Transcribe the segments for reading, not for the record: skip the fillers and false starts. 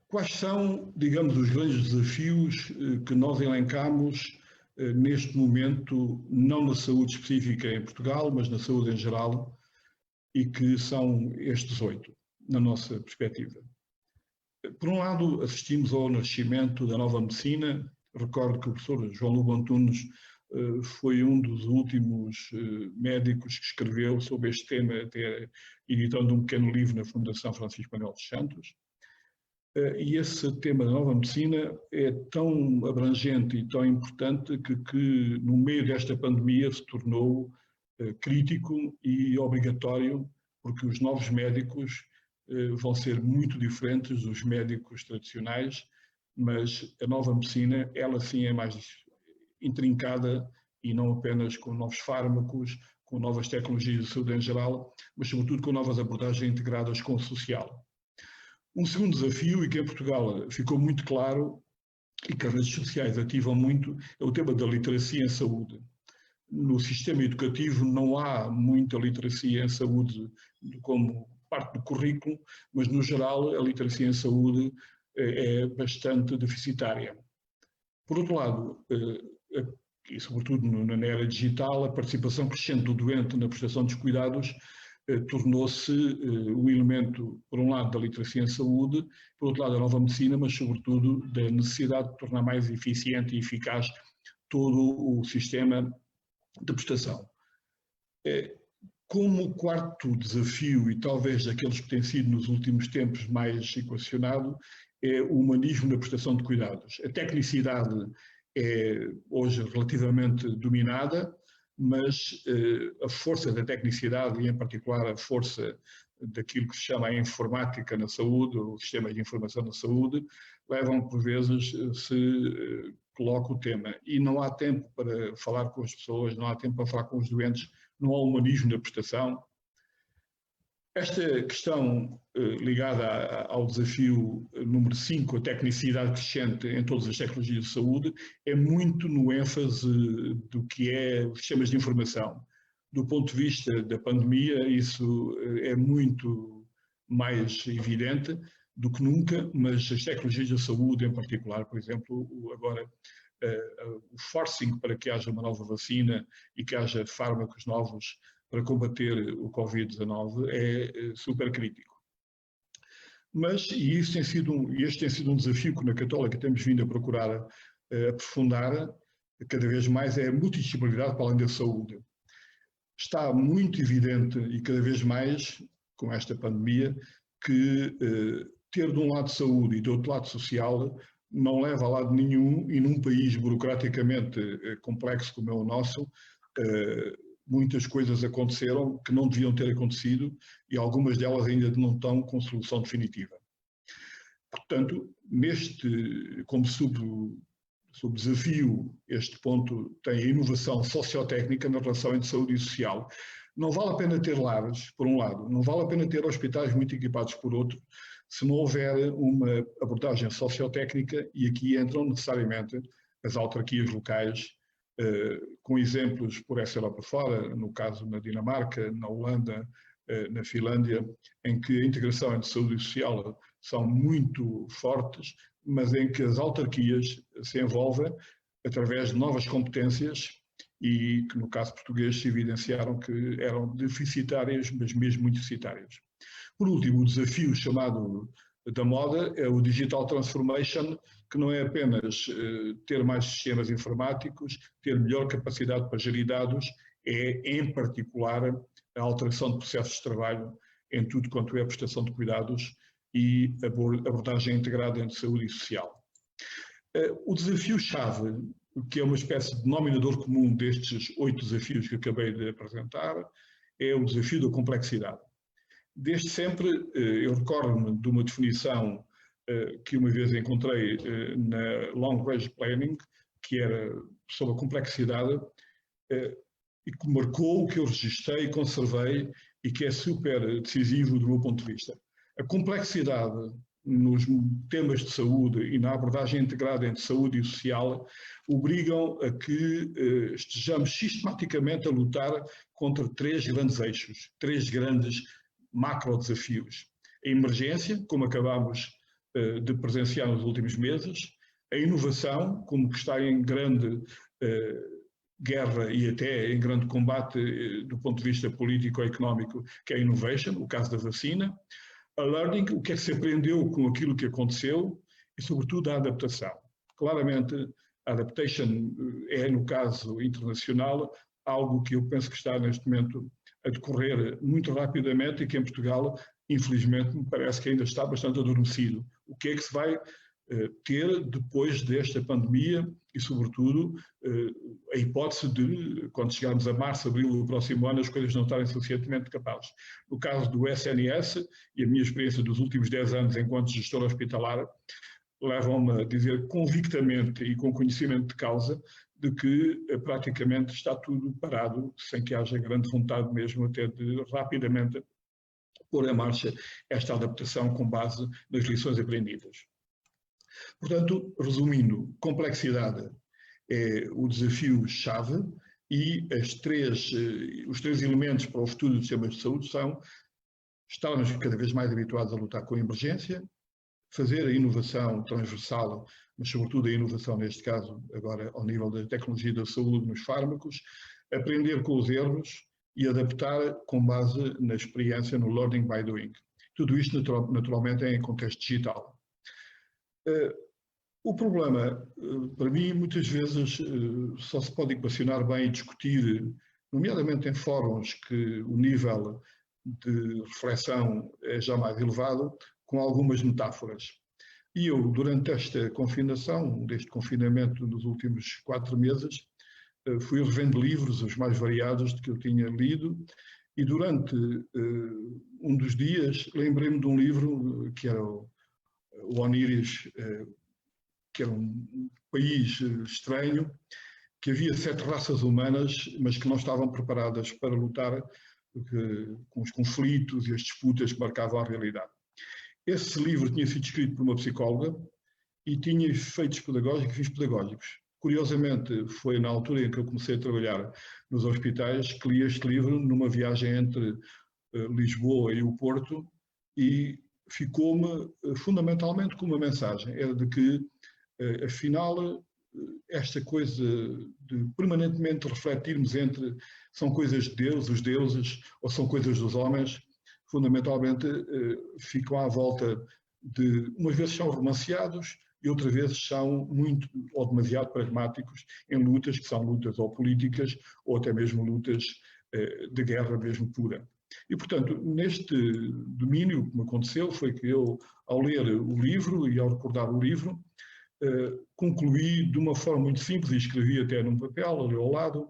Quais são, digamos, os grandes desafios que nós elencamos neste momento, não na saúde específica em Portugal, mas na saúde em geral, e que são estes 8, na nossa perspectiva? Por um lado, assistimos ao nascimento da nova medicina. Recordo que o professor João Lobo Antunes foi um dos últimos médicos que escreveu sobre este tema, até editando um pequeno livro na Fundação Francisco Manuel dos Santos. E esse tema da nova medicina é tão abrangente e tão importante que no meio desta pandemia se tornou crítico e obrigatório, porque os novos médicos vão ser muito diferentes dos médicos tradicionais, mas a nova medicina, ela sim é mais intrincada e não apenas com novos fármacos, com novas tecnologias de saúde em geral, mas sobretudo com novas abordagens integradas com o social. Um segundo desafio, e que em Portugal ficou muito claro, e que as redes sociais ativam muito, é o tema da literacia em saúde. No sistema educativo não há muita literacia em saúde como parte do currículo, mas no geral a literacia em saúde é bastante deficitária. Por outro lado, e sobretudo na era digital, a participação crescente do doente na prestação dos cuidados tornou-se o elemento, por um lado, da literacia em saúde, por outro lado, da nova medicina, mas sobretudo da necessidade de tornar mais eficiente e eficaz todo o sistema de prestação. Como quarto desafio, e talvez daqueles que têm sido nos últimos tempos mais equacionado, é o humanismo na prestação de cuidados. A tecnicidade é hoje relativamente dominada, mas a força da tecnicidade, e em particular a força daquilo que se chama a informática na saúde, ou sistemas de informação na saúde, levam por vezes se coloca o tema. E não há tempo para falar com as pessoas, não há tempo para falar com os doentes, não há humanismo na prestação. Esta questão ligada ao desafio número 5, a tecnicidade crescente em todas as tecnologias de saúde, é muito no ênfase do que é os sistemas de informação. Do ponto de vista da pandemia, isso é muito mais evidente do que nunca, mas as tecnologias da saúde em particular, por exemplo, agora o forcing para que haja uma nova vacina e que haja fármacos novos para combater o Covid-19 é super crítico. Mas, e este tem sido um desafio que na Católica temos vindo a procurar aprofundar cada vez mais, é a multidisciplinaridade para além da saúde. Está muito evidente e cada vez mais, com esta pandemia, que ter de um lado saúde e do outro lado social não leva a lado nenhum, e num país burocraticamente complexo como é o nosso, muitas coisas aconteceram que não deviam ter acontecido e algumas delas ainda não estão com solução definitiva. Portanto, como subdesafio, este ponto tem a inovação sociotécnica na relação entre saúde e social. Não vale a pena ter lares, por um lado, não vale a pena ter hospitais muito equipados, por outro, se não houver uma abordagem sociotécnica, e aqui entram necessariamente as autarquias locais, com exemplos por essa Europa fora, no caso na Dinamarca, na Holanda, na Finlândia, em que a integração entre saúde e social são muito fortes, mas em que as autarquias se envolvem através de novas competências e que no caso português se evidenciaram que eram deficitárias, mas mesmo muito deficitárias. Por último, o desafio chamado da moda é o Digital Transformation, que não é apenas ter mais sistemas informáticos, ter melhor capacidade para gerir dados, é, em particular, a alteração de processos de trabalho em tudo quanto é a prestação de cuidados e abordagem integrada entre saúde e social. O desafio-chave, que é uma espécie de denominador comum destes 8 desafios que acabei de apresentar, é o desafio da complexidade. Desde sempre, eu recordo-me de uma definição que uma vez encontrei na Long Range Planning, que era sobre a complexidade, e que marcou o que eu registrei e conservei e que é super decisivo do meu ponto de vista. A complexidade nos temas de saúde e na abordagem integrada entre saúde e social obrigam a que estejamos sistematicamente a lutar contra 3 grandes eixos, 3 grandes macro desafios. A emergência, como acabámos de presenciar nos últimos meses, a inovação, como que está em grande guerra e até em grande combate do ponto de vista político-económico, que é a innovation, o caso da vacina, a learning, o que é que se aprendeu com aquilo que aconteceu e, sobretudo, a adaptação. Claramente, a adaptation é, no caso internacional, algo que eu penso que está neste momento a decorrer muito rapidamente e que em Portugal, infelizmente, me parece que ainda está bastante adormecido. O que é que se vai ter depois desta pandemia e, sobretudo, a hipótese de, quando chegarmos a março, abril do próximo ano, as coisas não estarem suficientemente capazes. No caso do SNS, e a minha experiência dos últimos 10 anos enquanto gestor hospitalar, levam-me a dizer convictamente e com conhecimento de causa de que praticamente está tudo parado, sem que haja grande vontade mesmo até de rapidamente pôr em marcha esta adaptação com base nas lições aprendidas. Portanto, resumindo, complexidade é o desafio-chave e os três elementos para o estudo dos sistemas de saúde são estarmos cada vez mais habituados a lutar com a emergência, fazer a inovação transversal, mas sobretudo a inovação neste caso, agora ao nível da tecnologia da saúde nos fármacos, aprender com os erros e adaptar com base na experiência, no learning by doing. Tudo isto naturalmente em contexto digital. O problema, para mim, muitas vezes só se pode equacionar bem e discutir, nomeadamente em fóruns que o nível de reflexão é já mais elevado, com algumas metáforas. E eu, durante esta confinação, deste confinamento dos últimos 4 meses, fui revendo livros, os mais variados de que eu tinha lido, e durante um dos dias lembrei-me de um livro que era o Oníris, que era um país estranho, que havia 7 raças humanas, mas que não estavam preparadas para lutar com os conflitos e as disputas que marcavam a realidade. Esse livro tinha sido escrito por uma psicóloga e tinha efeitos pedagógicos e fins pedagógicos. Curiosamente, foi na altura em que eu comecei a trabalhar nos hospitais que li este livro numa viagem entre Lisboa e o Porto e ficou-me fundamentalmente com uma mensagem, era de que, afinal, esta coisa de permanentemente refletirmos entre são coisas de Deus, os deuses, ou são coisas dos homens, fundamentalmente ficam à volta de, umas vezes são romanceados e outras vezes são muito ou demasiado pragmáticos em lutas que são lutas ou políticas ou até mesmo lutas de guerra mesmo pura. E, portanto, neste domínio, o que me aconteceu foi que eu, ao ler o livro e ao recordar o livro, concluí de uma forma muito simples, e escrevi até num papel ali ao lado,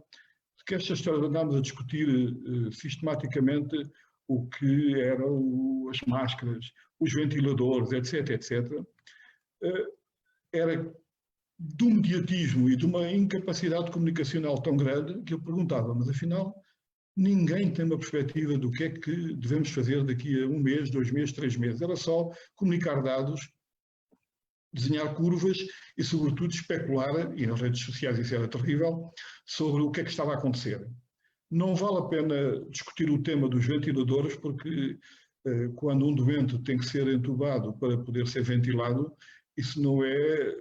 que esta história de andarmos a discutir sistematicamente o que eram as máscaras, os ventiladores, etc., era de um mediatismo e de uma incapacidade comunicacional tão grande que eu perguntava, mas afinal, ninguém tem uma perspectiva do que é que devemos fazer daqui a 1 mês, 2 meses, 3 meses. Era só comunicar dados, desenhar curvas e, sobretudo, especular, e nas redes sociais isso era terrível, sobre o que é que estava a acontecer. Não vale a pena discutir o tema dos ventiladores, porque quando um doente tem que ser entubado para poder ser ventilado, isso não é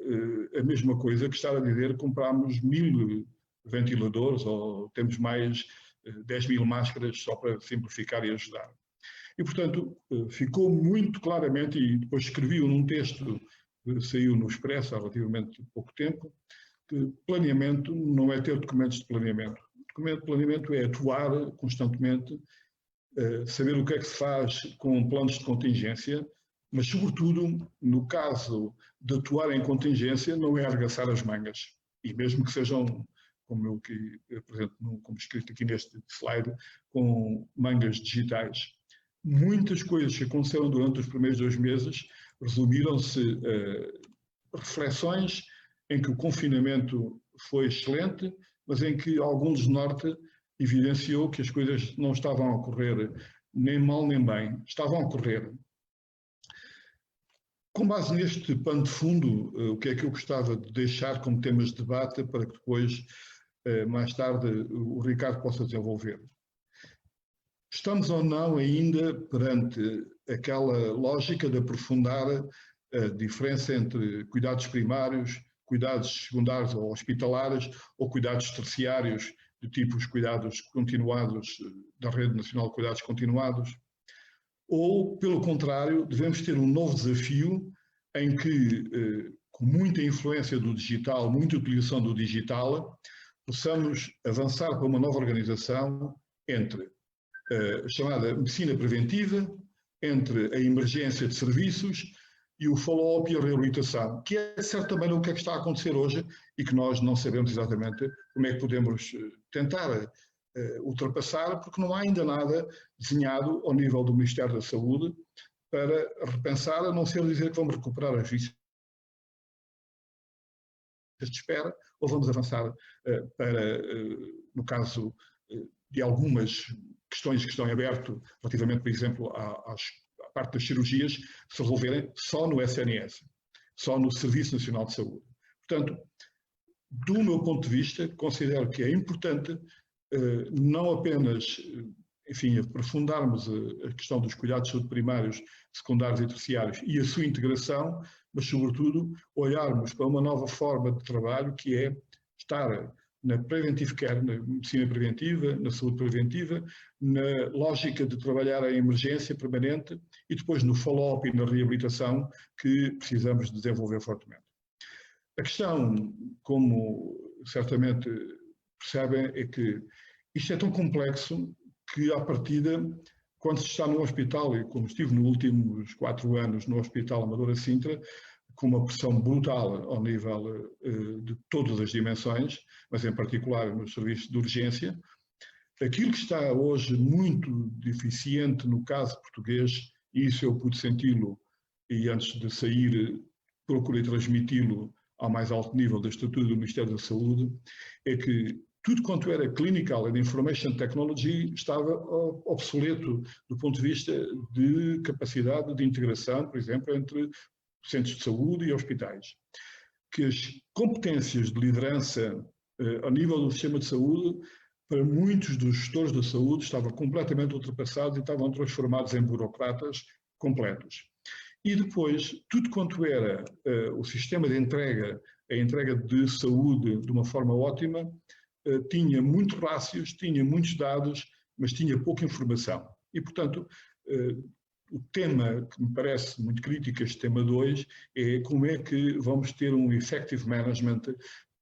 a mesma coisa que estar a dizer que compramos 1000 ventiladores ou temos mais 10.000 máscaras, só para simplificar e ajudar. E, portanto, ficou muito claramente, e depois escrevi-o num texto que saiu no Expresso há relativamente pouco tempo, que planeamento não é ter documentos de planeamento. Documento de planeamento é atuar constantemente, saber o que é que se faz com planos de contingência, mas, sobretudo, no caso de atuar em contingência, não é arregaçar as mangas. E mesmo que sejam, como eu que apresento, como escrito aqui neste slide, com mangas digitais. Muitas coisas que aconteceram durante os primeiros 2 meses resumiram-se reflexões em que o confinamento foi excelente, mas em que algum desnorte evidenciou que as coisas não estavam a ocorrer nem mal nem bem, estavam a ocorrer. Com base neste pano de fundo, o que é que eu gostava de deixar como temas de debate para que depois, mais tarde, o Ricardo possa desenvolver? Estamos ou não ainda perante aquela lógica de aprofundar a diferença entre cuidados primários, cuidados secundários ou hospitalares, ou cuidados terciários, de tipo os cuidados continuados da Rede Nacional de Cuidados Continuados, ou, pelo contrário, devemos ter um novo desafio em que, com muita influência do digital, muita utilização do digital, possamos avançar para uma nova organização entre a chamada medicina preventiva, entre a emergência de serviços e o follow-up e a reabilitação, que é, de certa maneira, o que é que está a acontecer hoje e que nós não sabemos exatamente como é que podemos tentar ultrapassar, porque não há ainda nada desenhado ao nível do Ministério da Saúde para repensar, a não ser dizer que vamos recuperar as listas de espera, ou vamos avançar para, no caso de algumas questões que estão em aberto, relativamente, por exemplo, à parte das cirurgias, se resolverem só no SNS, só no Serviço Nacional de Saúde. Portanto, do meu ponto de vista, considero que é importante não apenas, enfim, aprofundarmos a questão dos cuidados de saúde primários, secundários e terciários e a sua integração, mas, sobretudo, olharmos para uma nova forma de trabalho, que é estar na preventive care, na medicina preventiva, na saúde preventiva, na lógica de trabalhar a emergência permanente e depois no follow-up e na reabilitação que precisamos desenvolver fortemente. A questão, como certamente percebem, é que isto é tão complexo que, à partida, quando se está no hospital, e como estive nos últimos 4 anos no Hospital Amadora Sintra, com uma pressão brutal ao nível de todas as dimensões, mas em particular nos serviços de urgência, aquilo que está hoje muito deficiente no caso português, e isso eu pude senti-lo, e antes de sair procurei transmiti-lo ao mais alto nível da estrutura do Ministério da Saúde, é que tudo quanto era Clinical and Information Technology estava obsoleto do ponto de vista de capacidade de integração, por exemplo, entre centros de saúde e hospitais. Que as competências de liderança a nível do sistema de saúde, para muitos dos gestores da saúde, estavam completamente ultrapassados e estavam transformados em burocratas completos. E depois, tudo quanto era o sistema de entrega, a entrega de saúde de uma forma ótima, tinha muitos rácios, tinha muitos dados, mas tinha pouca informação. E, portanto, o tema que me parece muito crítico, este tema 2, é como é que vamos ter um effective management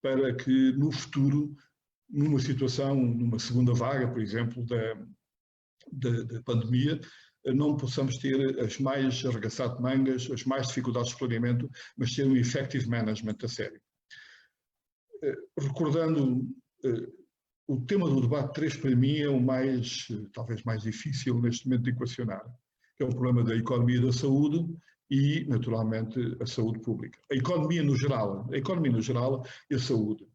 para que no futuro, numa situação, numa segunda vaga, por exemplo, da pandemia, não possamos ter as mais arregaçado de mangas, as mais dificuldades de planeamento, mas ter um effective management a sério. Recordando, o tema do debate 3 para mim é o mais, talvez mais difícil neste momento de equacionar, que é o problema da economia da saúde e, naturalmente, a saúde pública. A economia no geral e a saúde.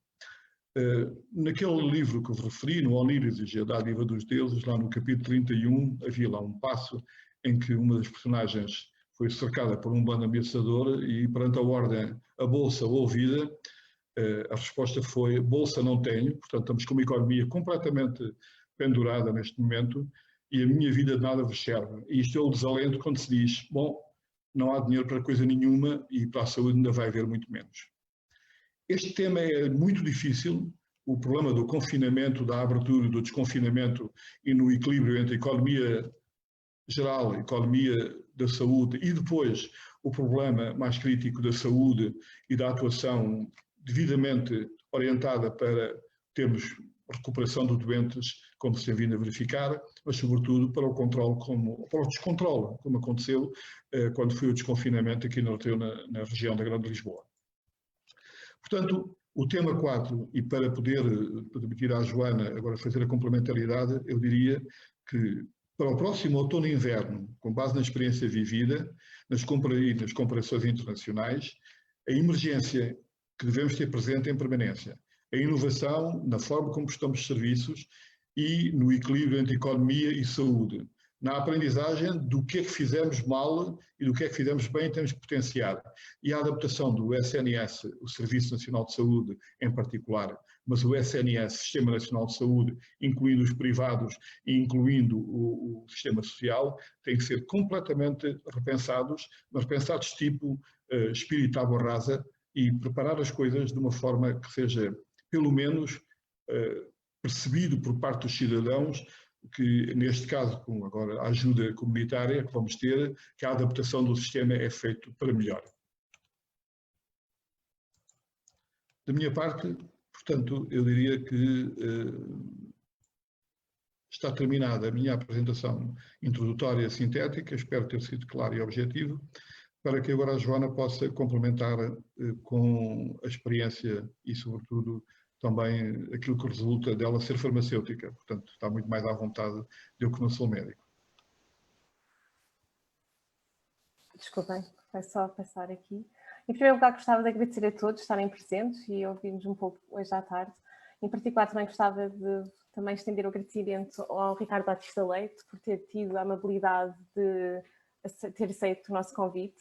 Naquele livro que eu referi, no Onírides e a Dádiva dos Deuses, lá no capítulo 31, havia lá um passo em que uma das personagens foi cercada por um bando ameaçador e, perante a ordem, a bolsa ou a vida, a resposta foi: bolsa não tenho, portanto estamos com uma economia completamente pendurada neste momento e a minha vida de nada vos serve. E isto é o desalento quando se diz: bom, não há dinheiro para coisa nenhuma e para a saúde ainda vai haver muito menos. Este tema é muito difícil, o problema do confinamento, da abertura, do desconfinamento e no equilíbrio entre a economia geral, a economia da saúde e depois o problema mais crítico da saúde e da atuação devidamente orientada para termos recuperação de doentes, como se tem vindo a verificar, mas sobretudo para o controle, para o descontrole, como aconteceu quando foi o desconfinamento aqui na região da Grande Lisboa. Portanto, o tema 4, e para poder permitir à Joana agora fazer a complementaridade, eu diria que para o próximo outono e inverno, com base na experiência vivida, nas comparações internacionais, a emergência que devemos ter presente em permanência, a inovação na forma como prestamos serviços e no equilíbrio entre economia e saúde, na aprendizagem do que é que fizemos mal e do que é que fizemos bem e temos que potenciar, e a adaptação do SNS, o Serviço Nacional de Saúde em particular, mas o SNS, Sistema Nacional de Saúde, incluindo os privados e incluindo o sistema social, têm que ser completamente repensados, mas repensados tipo espírito à borrasa, e preparar as coisas de uma forma que seja, pelo menos, percebido por parte dos cidadãos, que neste caso, com agora a ajuda comunitária que vamos ter, que a adaptação do sistema é feita para melhor. Da minha parte, portanto, eu diria que está terminada a minha apresentação introdutória sintética, espero ter sido claro e objetivo, para que agora a Joana possa complementar com a experiência e, sobretudo, também aquilo que resulta dela ser farmacêutica. Portanto, está muito mais à vontade do que não sou médico. Desculpem, vai só passar aqui. Em primeiro lugar, gostava de agradecer a todos estarem presentes e ouvirmos um pouco hoje à tarde. Em particular, também gostava de também estender o agradecimento ao Ricardo Batista Leite por ter tido a amabilidade de ter aceito o nosso convite.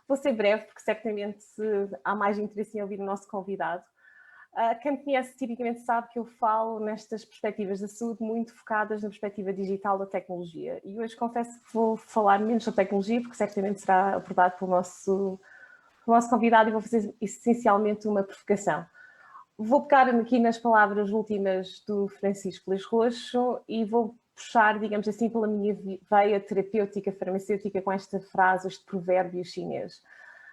Vou ser breve, porque certamente há mais interesse em ouvir o nosso convidado. Quem me conhece tipicamente sabe que eu falo nestas perspectivas da saúde muito focadas na perspectiva digital da tecnologia. E hoje confesso que vou falar menos sobre tecnologia, porque certamente será abordado pelo nosso convidado, e vou fazer essencialmente uma provocação. Vou pegar aqui nas palavras últimas do Francisco Luís Roxo e vou puxar, digamos assim, pela minha veia terapêutica farmacêutica com esta frase, este provérbio chinês.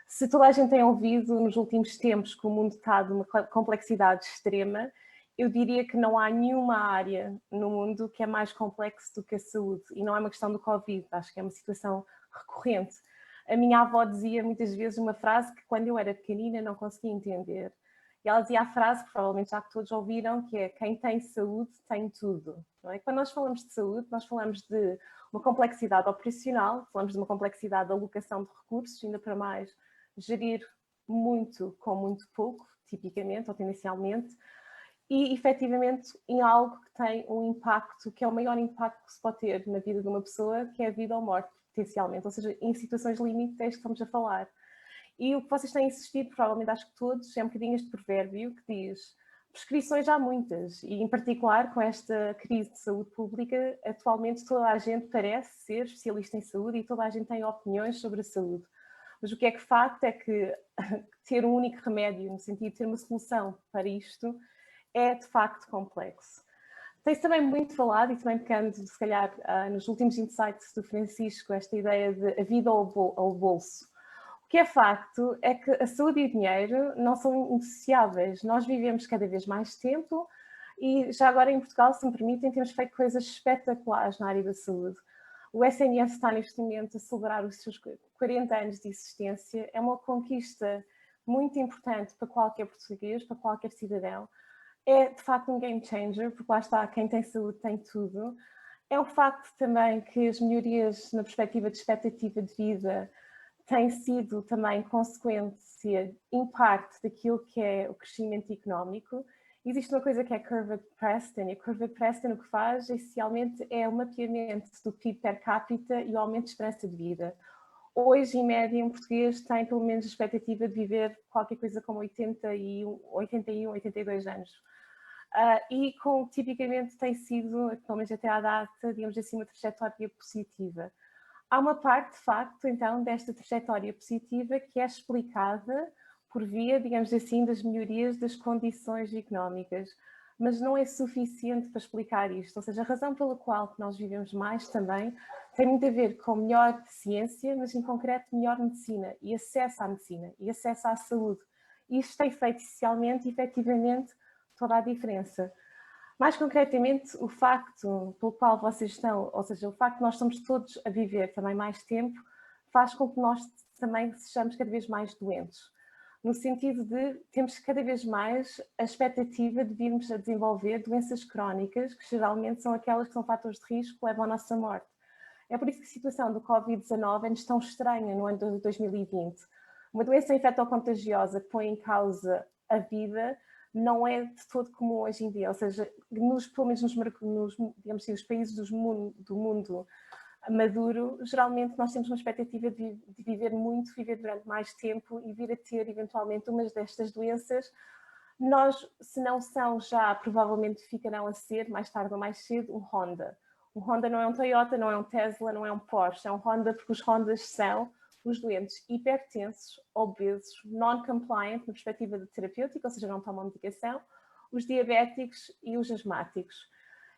Se toda a gente tem ouvido nos últimos tempos que o mundo está de uma complexidade extrema, eu diria que não há nenhuma área no mundo que é mais complexo do que a saúde. E não é uma questão do Covid, acho que é uma situação recorrente. A minha avó dizia muitas vezes uma frase que quando eu era pequenina não conseguia entender. E ela dizia a frase, que provavelmente já que todos ouviram, que é: quem tem saúde tem tudo. Não é? Quando nós falamos de saúde, nós falamos de uma complexidade operacional, falamos de uma complexidade de alocação de recursos, ainda para mais gerir muito com muito pouco, tipicamente ou tendencialmente, e efetivamente em algo que tem um impacto, que é o maior impacto que se pode ter na vida de uma pessoa, que é a vida ou morte, potencialmente, ou seja, em situações limites é isto que estamos a falar. E o que vocês têm insistido, provavelmente acho que todos, é um bocadinho este provérbio que diz: prescrições há muitas, e em particular com esta crise de saúde pública, atualmente toda a gente parece ser especialista em saúde e toda a gente tem opiniões sobre a saúde. Mas o que é que facto é que ter um único remédio, no sentido de ter uma solução para isto, é de facto complexo. Tem-se também muito falado, e também pegando, se calhar, nos últimos insights do Francisco, esta ideia de a vida ao bolso. O que é facto é que a saúde e o dinheiro não são indissociáveis. Nós vivemos cada vez mais tempo e já agora em Portugal, se me permitem, temos feito coisas espetaculares na área da saúde. O SNS está neste momento a celebrar os seus 40 anos de existência. É uma conquista muito importante para qualquer português, para qualquer cidadão. É de facto um game changer, porque lá está, quem tem saúde tem tudo. É um facto também que as melhorias na perspectiva de expectativa de vida têm sido também consequência, em parte, daquilo que é o crescimento económico. Existe uma coisa que é a curva de Preston, e a curva de Preston o que faz, essencialmente, é o mapeamento do PIB per capita e o aumento de esperança de vida. Hoje, em média, um português tem pelo menos a expectativa de viver qualquer coisa como 81, 82 anos. E tipicamente tem sido, pelo menos até à data, digamos assim, uma trajetória positiva. Há uma parte, de facto, então, desta trajetória positiva que é explicada por via, digamos assim, das melhorias das condições económicas, mas não é suficiente para explicar isto. Ou seja, a razão pela qual nós vivemos mais também tem muito a ver com melhor ciência, mas em concreto melhor medicina e acesso à medicina e acesso à saúde. E isto tem feito essencialmente, efetivamente, toda a diferença. Mais concretamente, o facto pelo qual vocês estão, ou seja, o facto de nós estamos todos a viver também mais tempo, faz com que nós também sejamos cada vez mais doentes. No sentido de temos cada vez mais a expectativa de virmos a desenvolver doenças crónicas, que geralmente são aquelas que são fatores de risco que levam à nossa morte. É por isso que a situação do Covid-19 é-nos tão estranha no ano de 2020. Uma doença infectocontagiosa que põe em causa a vida não é de todo comum hoje em dia, ou seja, pelo menos nos digamos assim, os países do mundo maduro, geralmente nós temos uma expectativa de viver muito, viver durante mais tempo e vir a ter eventualmente umas destas doenças Nós, se não são já, provavelmente ficarão a ser, mais tarde ou mais cedo, um Honda. Um Honda não é um Toyota, não é um Tesla, não é um Porsche, é um Honda porque os Hondas são os doentes hipertensos, obesos, non-compliant na perspectiva de terapêutica, ou seja, não tomam medicação, os diabéticos e os asmáticos.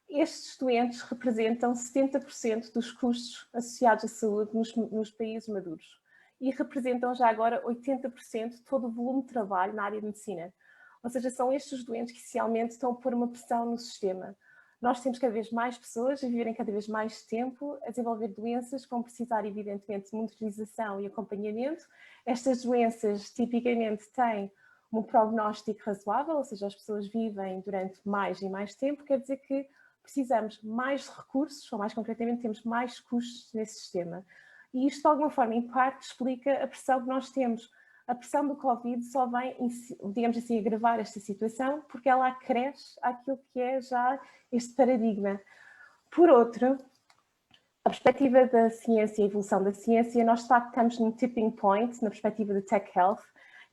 Estes doentes representam 70% dos custos associados à saúde nos países maduros e representam já agora 80% de todo o volume de trabalho na área de medicina. Ou seja, são estes os doentes que inicialmente estão a pôr uma pressão no sistema. Nós temos cada vez mais pessoas a viverem cada vez mais tempo, a desenvolver doenças que vão precisar, evidentemente, de monitorização e acompanhamento. Estas doenças tipicamente têm um prognóstico razoável, ou seja, as pessoas vivem durante mais e mais tempo, quer dizer que precisamos mais recursos, ou mais concretamente temos mais custos nesse sistema. E isto, de alguma forma, em parte, explica a pressão que nós temos. A pressão do Covid só vem, digamos assim, agravar esta situação porque ela acresce àquilo que é já este paradigma. Por outro, a perspectiva da ciência, a evolução da ciência, nós de facto estamos num tipping point na perspectiva de tech health.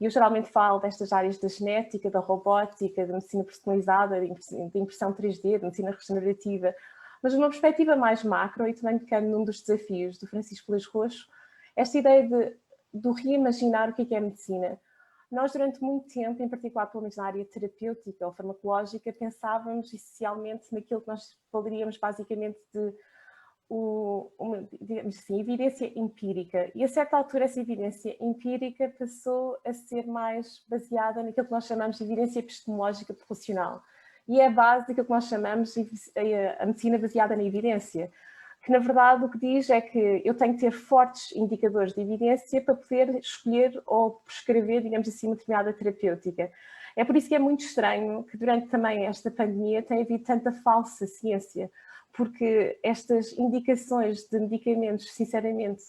E eu geralmente falo destas áreas da genética, da robótica, da medicina personalizada, de impressão 3D, de medicina regenerativa, mas numa perspectiva mais macro, e também pegando num dos desafios do Francisco Leis Roxo, esta ideia do reimaginar o que é a medicina. Nós, durante muito tempo, em particular pelo menos na área terapêutica ou farmacológica, pensávamos essencialmente naquilo que nós poderíamos basicamente de digamos assim, evidência empírica. E a certa altura essa evidência empírica passou a ser mais baseada naquilo que nós chamamos de evidência epistemológica populacional. E é a base daquilo que nós chamamos de a medicina baseada na evidência, que na verdade o que diz é que eu tenho que ter fortes indicadores de evidência para poder escolher ou prescrever, digamos assim, uma determinada terapêutica. É por isso que é muito estranho que durante também esta pandemia tenha havido tanta falsa ciência, porque estas indicações de medicamentos, sinceramente,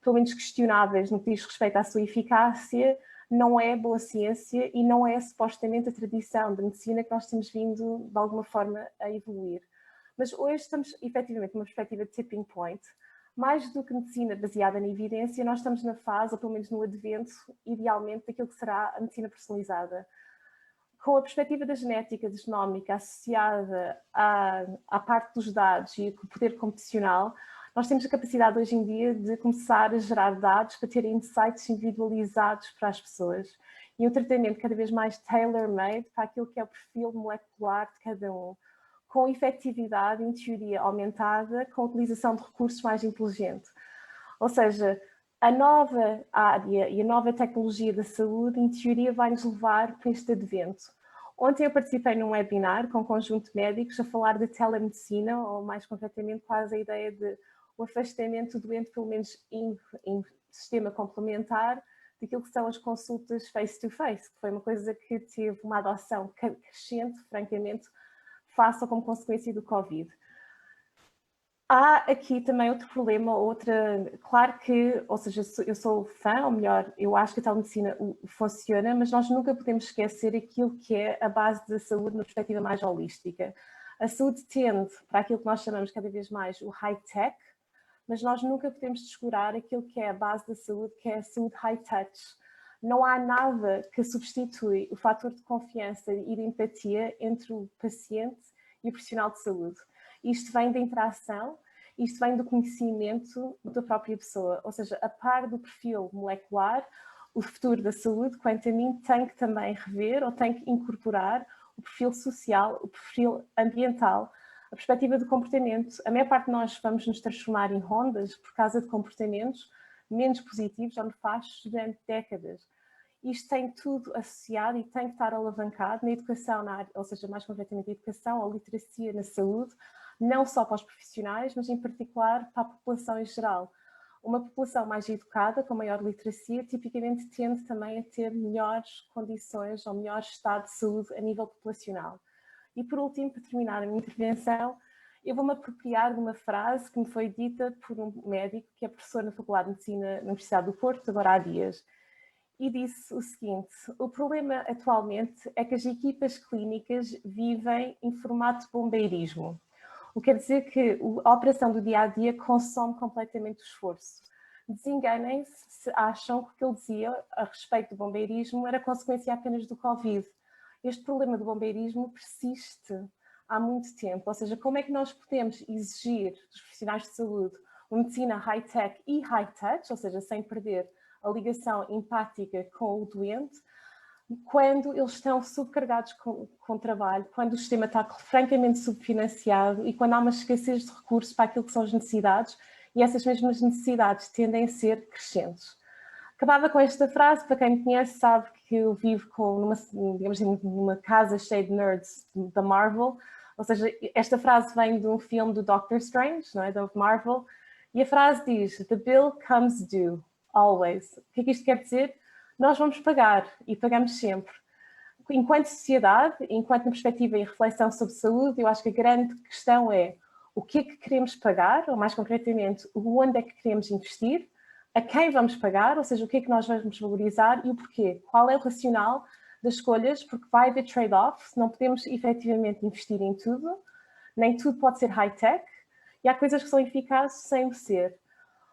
pelo menos questionáveis no que diz respeito à sua eficácia, não é boa ciência e não é supostamente a tradição de medicina que nós temos vindo, de alguma forma, a evoluir. Mas hoje estamos, efetivamente, numa perspectiva de tipping point. Mais do que medicina baseada na evidência, nós estamos na fase, ou pelo menos no advento, idealmente, daquilo que será a medicina personalizada. Com a perspectiva da genética, da genómica, associada à parte dos dados e o poder computacional, nós temos a capacidade hoje em dia de começar a gerar dados para ter insights individualizados para as pessoas e um tratamento cada vez mais tailor-made para aquilo que é o perfil molecular de cada um, com efetividade, em teoria, aumentada, com a utilização de recursos mais inteligentes. Ou seja, a nova área e a nova tecnologia da saúde, em teoria, vai nos levar para este advento. Ontem eu participei num webinar com um conjunto de médicos a falar de telemedicina, ou mais concretamente quase a ideia de o afastamento do doente, pelo menos em sistema complementar, daquilo que são as consultas face-to-face, que foi uma coisa que teve uma adoção crescente, francamente, face ou como consequência do Covid. Há aqui também outro problema, claro que, ou seja, eu sou fã, ou melhor, eu acho que a telemedicina funciona, mas nós nunca podemos esquecer aquilo que é a base da saúde na perspectiva mais holística. A saúde tende para aquilo que nós chamamos cada vez mais o high-tech, mas nós nunca podemos descurar aquilo que é a base da saúde, que é a saúde high-touch. Não há nada que substitui o fator de confiança e de empatia entre o paciente e o profissional de saúde. Isto vem da interação, isto vem do conhecimento da própria pessoa, ou seja, a par do perfil molecular, o futuro da saúde, quanto a mim, tem que também rever ou tem que incorporar o perfil social, o perfil ambiental, a perspectiva do comportamento. A maior parte de nós vamos nos transformar em Hondas por causa de comportamentos menos positivos ou nefastos durante décadas. Isto tem tudo associado e tem que estar alavancado na educação, ou seja, mais concretamente a educação, a literacia na saúde, não só para os profissionais, mas em particular para a população em geral. Uma população mais educada, com maior literacia, tipicamente tende também a ter melhores condições ou melhor estado de saúde a nível populacional. E por último, para terminar a minha intervenção, eu vou-me apropriar de uma frase que me foi dita por um médico que é professor na Faculdade de Medicina na Universidade do Porto, agora há dias. E disse o seguinte: o problema atualmente é que as equipas clínicas vivem em formato de bombeirismo. O que quer dizer que a operação do dia-a-dia consome completamente o esforço. Desenganem-se se acham que o que ele dizia a respeito do bombeirismo era consequência apenas do Covid. este problema do bombeirismo persiste há muito tempo. Ou seja, como é que nós podemos exigir dos profissionais de saúde uma medicina high-tech e high-touch, ou seja, sem perder a ligação empática com o doente, quando eles estão subcarregados com trabalho, quando o sistema está francamente subfinanciado e quando há uma escassez de recursos para aquilo que são as necessidades, e essas mesmas necessidades tendem a ser crescentes. Acabava com esta frase, para quem me conhece sabe que eu vivo digamos assim, numa casa cheia de nerds da Marvel, ou seja, esta frase vem de um filme do Doctor Strange, não é? Da Marvel, e a frase diz, "The bill comes due, always." O que é que isto quer dizer? Nós vamos pagar e pagamos sempre. Enquanto sociedade, enquanto na perspectiva e reflexão sobre saúde, eu acho que a grande questão é o que é que queremos pagar, ou mais concretamente, onde é que queremos investir, a quem vamos pagar, ou seja, o que é que nós vamos valorizar e o porquê. Qual é o racional das escolhas, porque vai haver trade-off, não podemos efetivamente investir em tudo, nem tudo pode ser high-tech, e há coisas que são eficazes sem o ser.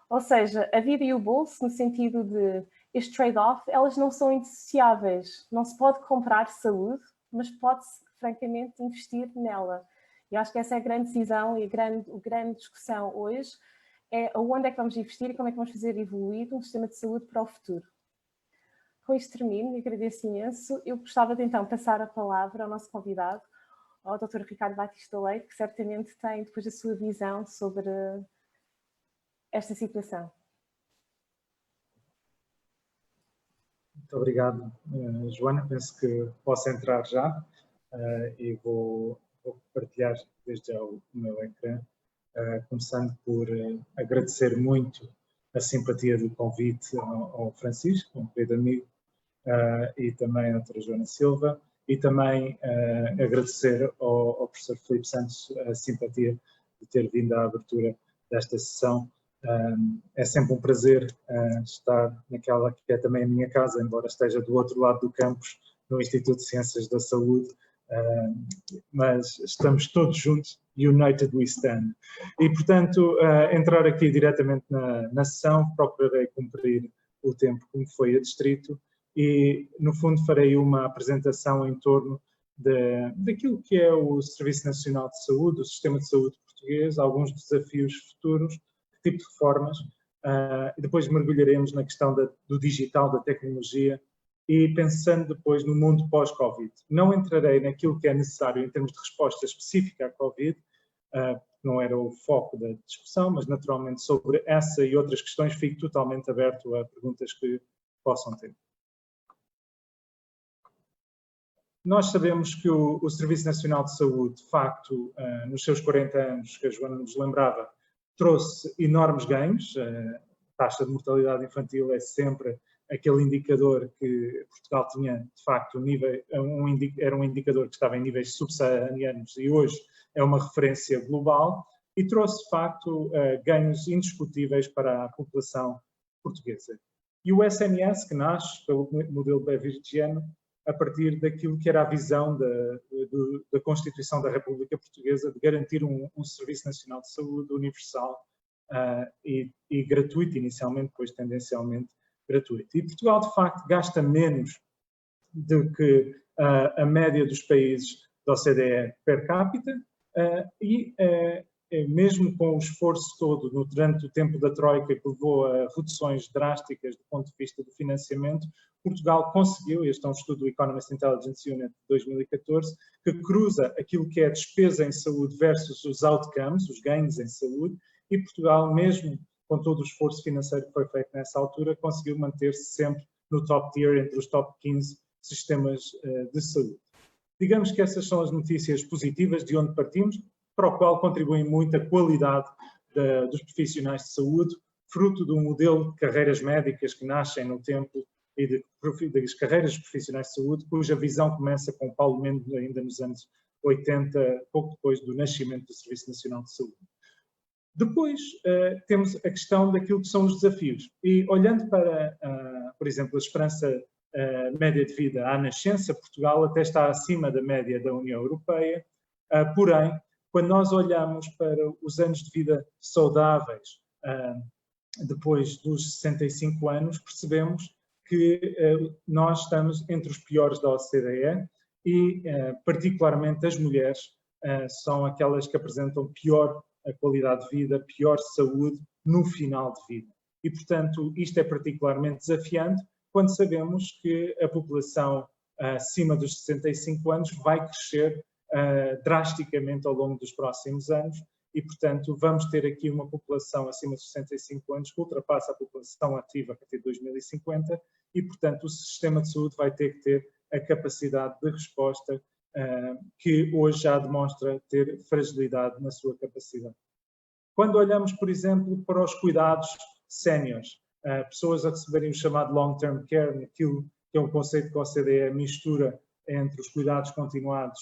Ou seja, a vida e o bolso, no sentido de este trade-off, elas não são indissociáveis. Não se pode comprar saúde, mas pode-se, francamente, investir nela. E acho que essa é a grande decisão e a grande discussão hoje, é onde é que vamos investir e como é que vamos fazer evoluir um sistema de saúde para o futuro. Com isto termino e agradeço imenso. Eu gostava de então passar a palavra ao nosso convidado, ao Dr. Ricardo Batista Leite, que certamente tem depois a sua visão sobre esta situação. Muito obrigado, Joana. Penso que posso entrar já e vou partilhar desde já o meu ecrã, começando por agradecer muito a simpatia do convite ao Francisco, um querido amigo, e também à doutora Joana Silva, e também agradecer ao professor Filipe Santos a simpatia de ter vindo à abertura desta sessão. É sempre um prazer estar naquela que é também a minha casa, embora esteja do outro lado do campus, no Instituto de Ciências da Saúde, mas estamos todos juntos, united we stand. E, portanto, entrar aqui diretamente na sessão, procurarei cumprir o tempo que me foi adstrito e, no fundo, farei uma apresentação em torno daquilo que é o Serviço Nacional de Saúde, o Sistema de Saúde português, alguns desafios futuros, que tipo de reformas, e depois mergulharemos na questão do digital, da tecnologia, e pensando depois no mundo pós-Covid. Não entrarei naquilo que é necessário em termos de resposta específica à Covid, não era o foco da discussão, mas naturalmente sobre essa e outras questões fico totalmente aberto a perguntas que possam ter. Nós sabemos que o Serviço Nacional de Saúde, de facto, nos seus 40 anos, que a Joana nos lembrava, trouxe enormes ganhos. A taxa de mortalidade infantil é sempre aquele indicador que Portugal tinha, de facto, era um indicador que estava em níveis subsaarianos e hoje é uma referência global e trouxe, de facto, ganhos indiscutíveis para a população portuguesa. E o SNS, que nasce pelo modelo beveridgiano, a partir daquilo que era a visão da Constituição da República Portuguesa de garantir um Serviço Nacional de Saúde universal e gratuito, inicialmente, depois tendencialmente gratuito. E Portugal, de facto, gasta menos do que a média dos países da OCDE per capita e mesmo com o esforço todo durante o tempo da Troika que levou a reduções drásticas do ponto de vista do financiamento, Portugal conseguiu, este é um estudo do Economist Intelligence Unit de 2014, que cruza aquilo que é a despesa em saúde versus os outcomes, os ganhos em saúde, e Portugal, mesmo com todo o esforço financeiro que foi feito nessa altura, conseguiu manter-se sempre no top tier, entre os top 15 sistemas de saúde. Digamos que essas são as notícias positivas de onde partimos, para o qual contribuem muito a qualidade dos profissionais de saúde, fruto do modelo de carreiras médicas que nascem no tempo e das carreiras profissionais de saúde, cuja visão começa com Paulo Mendes ainda nos anos 80, pouco depois do nascimento do Serviço Nacional de Saúde. Depois temos a questão daquilo que são os desafios. E olhando para, por exemplo, a esperança média de vida à nascença, Portugal até está acima da média da União Europeia, porém, quando nós olhamos para os anos de vida saudáveis depois dos 65 anos, percebemos que nós estamos entre os piores da OCDE e, particularmente, as mulheres são aquelas que apresentam pior qualidade de vida, pior saúde no final de vida. E, portanto, isto é particularmente desafiante quando sabemos que a população acima dos 65 anos vai crescer drasticamente ao longo dos próximos anos e, portanto, vamos ter aqui uma população acima dos 65 anos que ultrapassa a população ativa a partir de 2050 e, portanto, o sistema de saúde vai ter que ter a capacidade de resposta que hoje já demonstra ter fragilidade na sua capacidade. Quando olhamos, por exemplo, para os cuidados séniores, pessoas a receberem o chamado long-term care, aquilo que é um conceito que a OCDE mistura entre os cuidados continuados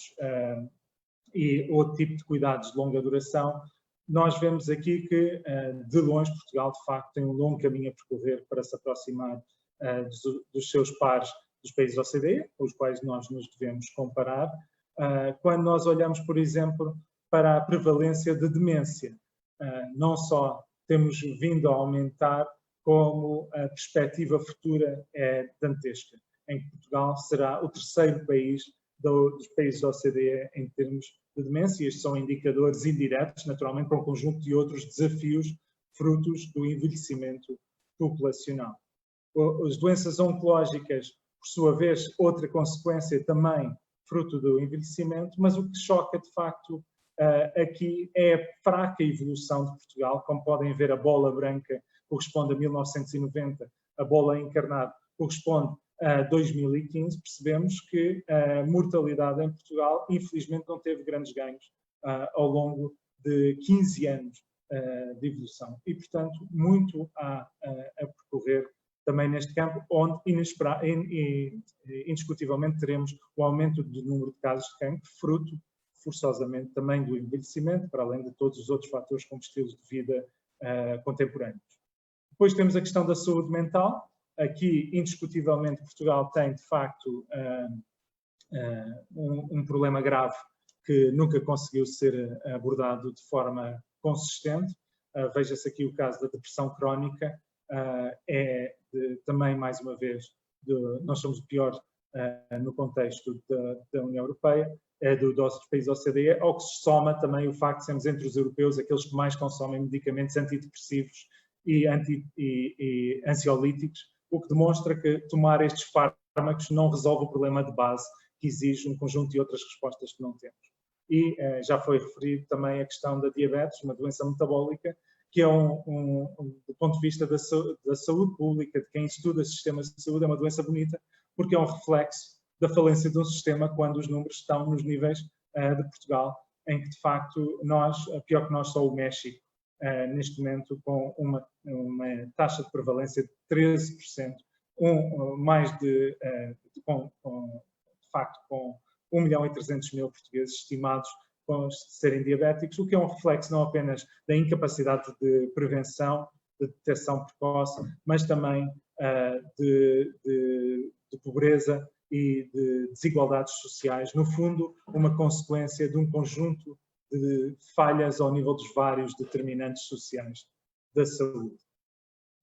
e outro tipo de cuidados de longa duração, nós vemos aqui que, de longe, Portugal, de facto, tem um longo caminho a percorrer para se aproximar dos seus pares dos países OCDE, com os quais nós nos devemos comparar. Quando nós olhamos, por exemplo, para a prevalência de demência, não só temos vindo a aumentar, como a perspectiva futura é dantesca, em que Portugal será o terceiro país dos países da OCDE em termos de demência. Estes são indicadores indiretos, naturalmente, para um conjunto de outros desafios frutos do envelhecimento populacional. As doenças oncológicas, por sua vez, outra consequência também fruto do envelhecimento, mas o que choca, de facto, aqui é a fraca evolução de Portugal. Como podem ver, a bola branca corresponde a 1990, a bola encarnada corresponde a 2015. Percebemos que a mortalidade em Portugal, infelizmente, não teve grandes ganhos ao longo de 15 anos de evolução. E, portanto, muito há a percorrer também neste campo, onde indiscutivelmente teremos o aumento do número de casos de cancro, fruto, forçosamente, também do envelhecimento, para além de todos os outros fatores como estilos de vida contemporâneos. Depois temos a questão da saúde mental. Aqui, indiscutivelmente, Portugal tem, de facto, um problema grave que nunca conseguiu ser abordado de forma consistente. Veja-se aqui o caso da depressão crónica. Também, mais uma vez, nós somos o pior no contexto da União Europeia, dos países OCDE, ao que se soma também o facto de sermos entre os europeus aqueles que mais consomem medicamentos antidepressivos e ansiolíticos, o que demonstra que tomar estes fármacos não resolve o problema de base que exige um conjunto de outras respostas que não temos. E já foi referido também a questão da diabetes, uma doença metabólica, que é do ponto de vista da saúde pública, de quem estuda sistemas de saúde, é uma doença bonita, porque é um reflexo da falência de um sistema quando os números estão nos níveis de Portugal, em que, de facto, pior que nós, só o México, neste momento, com uma taxa de prevalência de 13%, de facto, com 1.300.000 portugueses estimados de serem diabéticos, o que é um reflexo não apenas da incapacidade de prevenção, de detecção precoce, mas também de pobreza e de desigualdades sociais. No fundo, uma consequência de um conjunto de falhas ao nível dos vários determinantes sociais da saúde.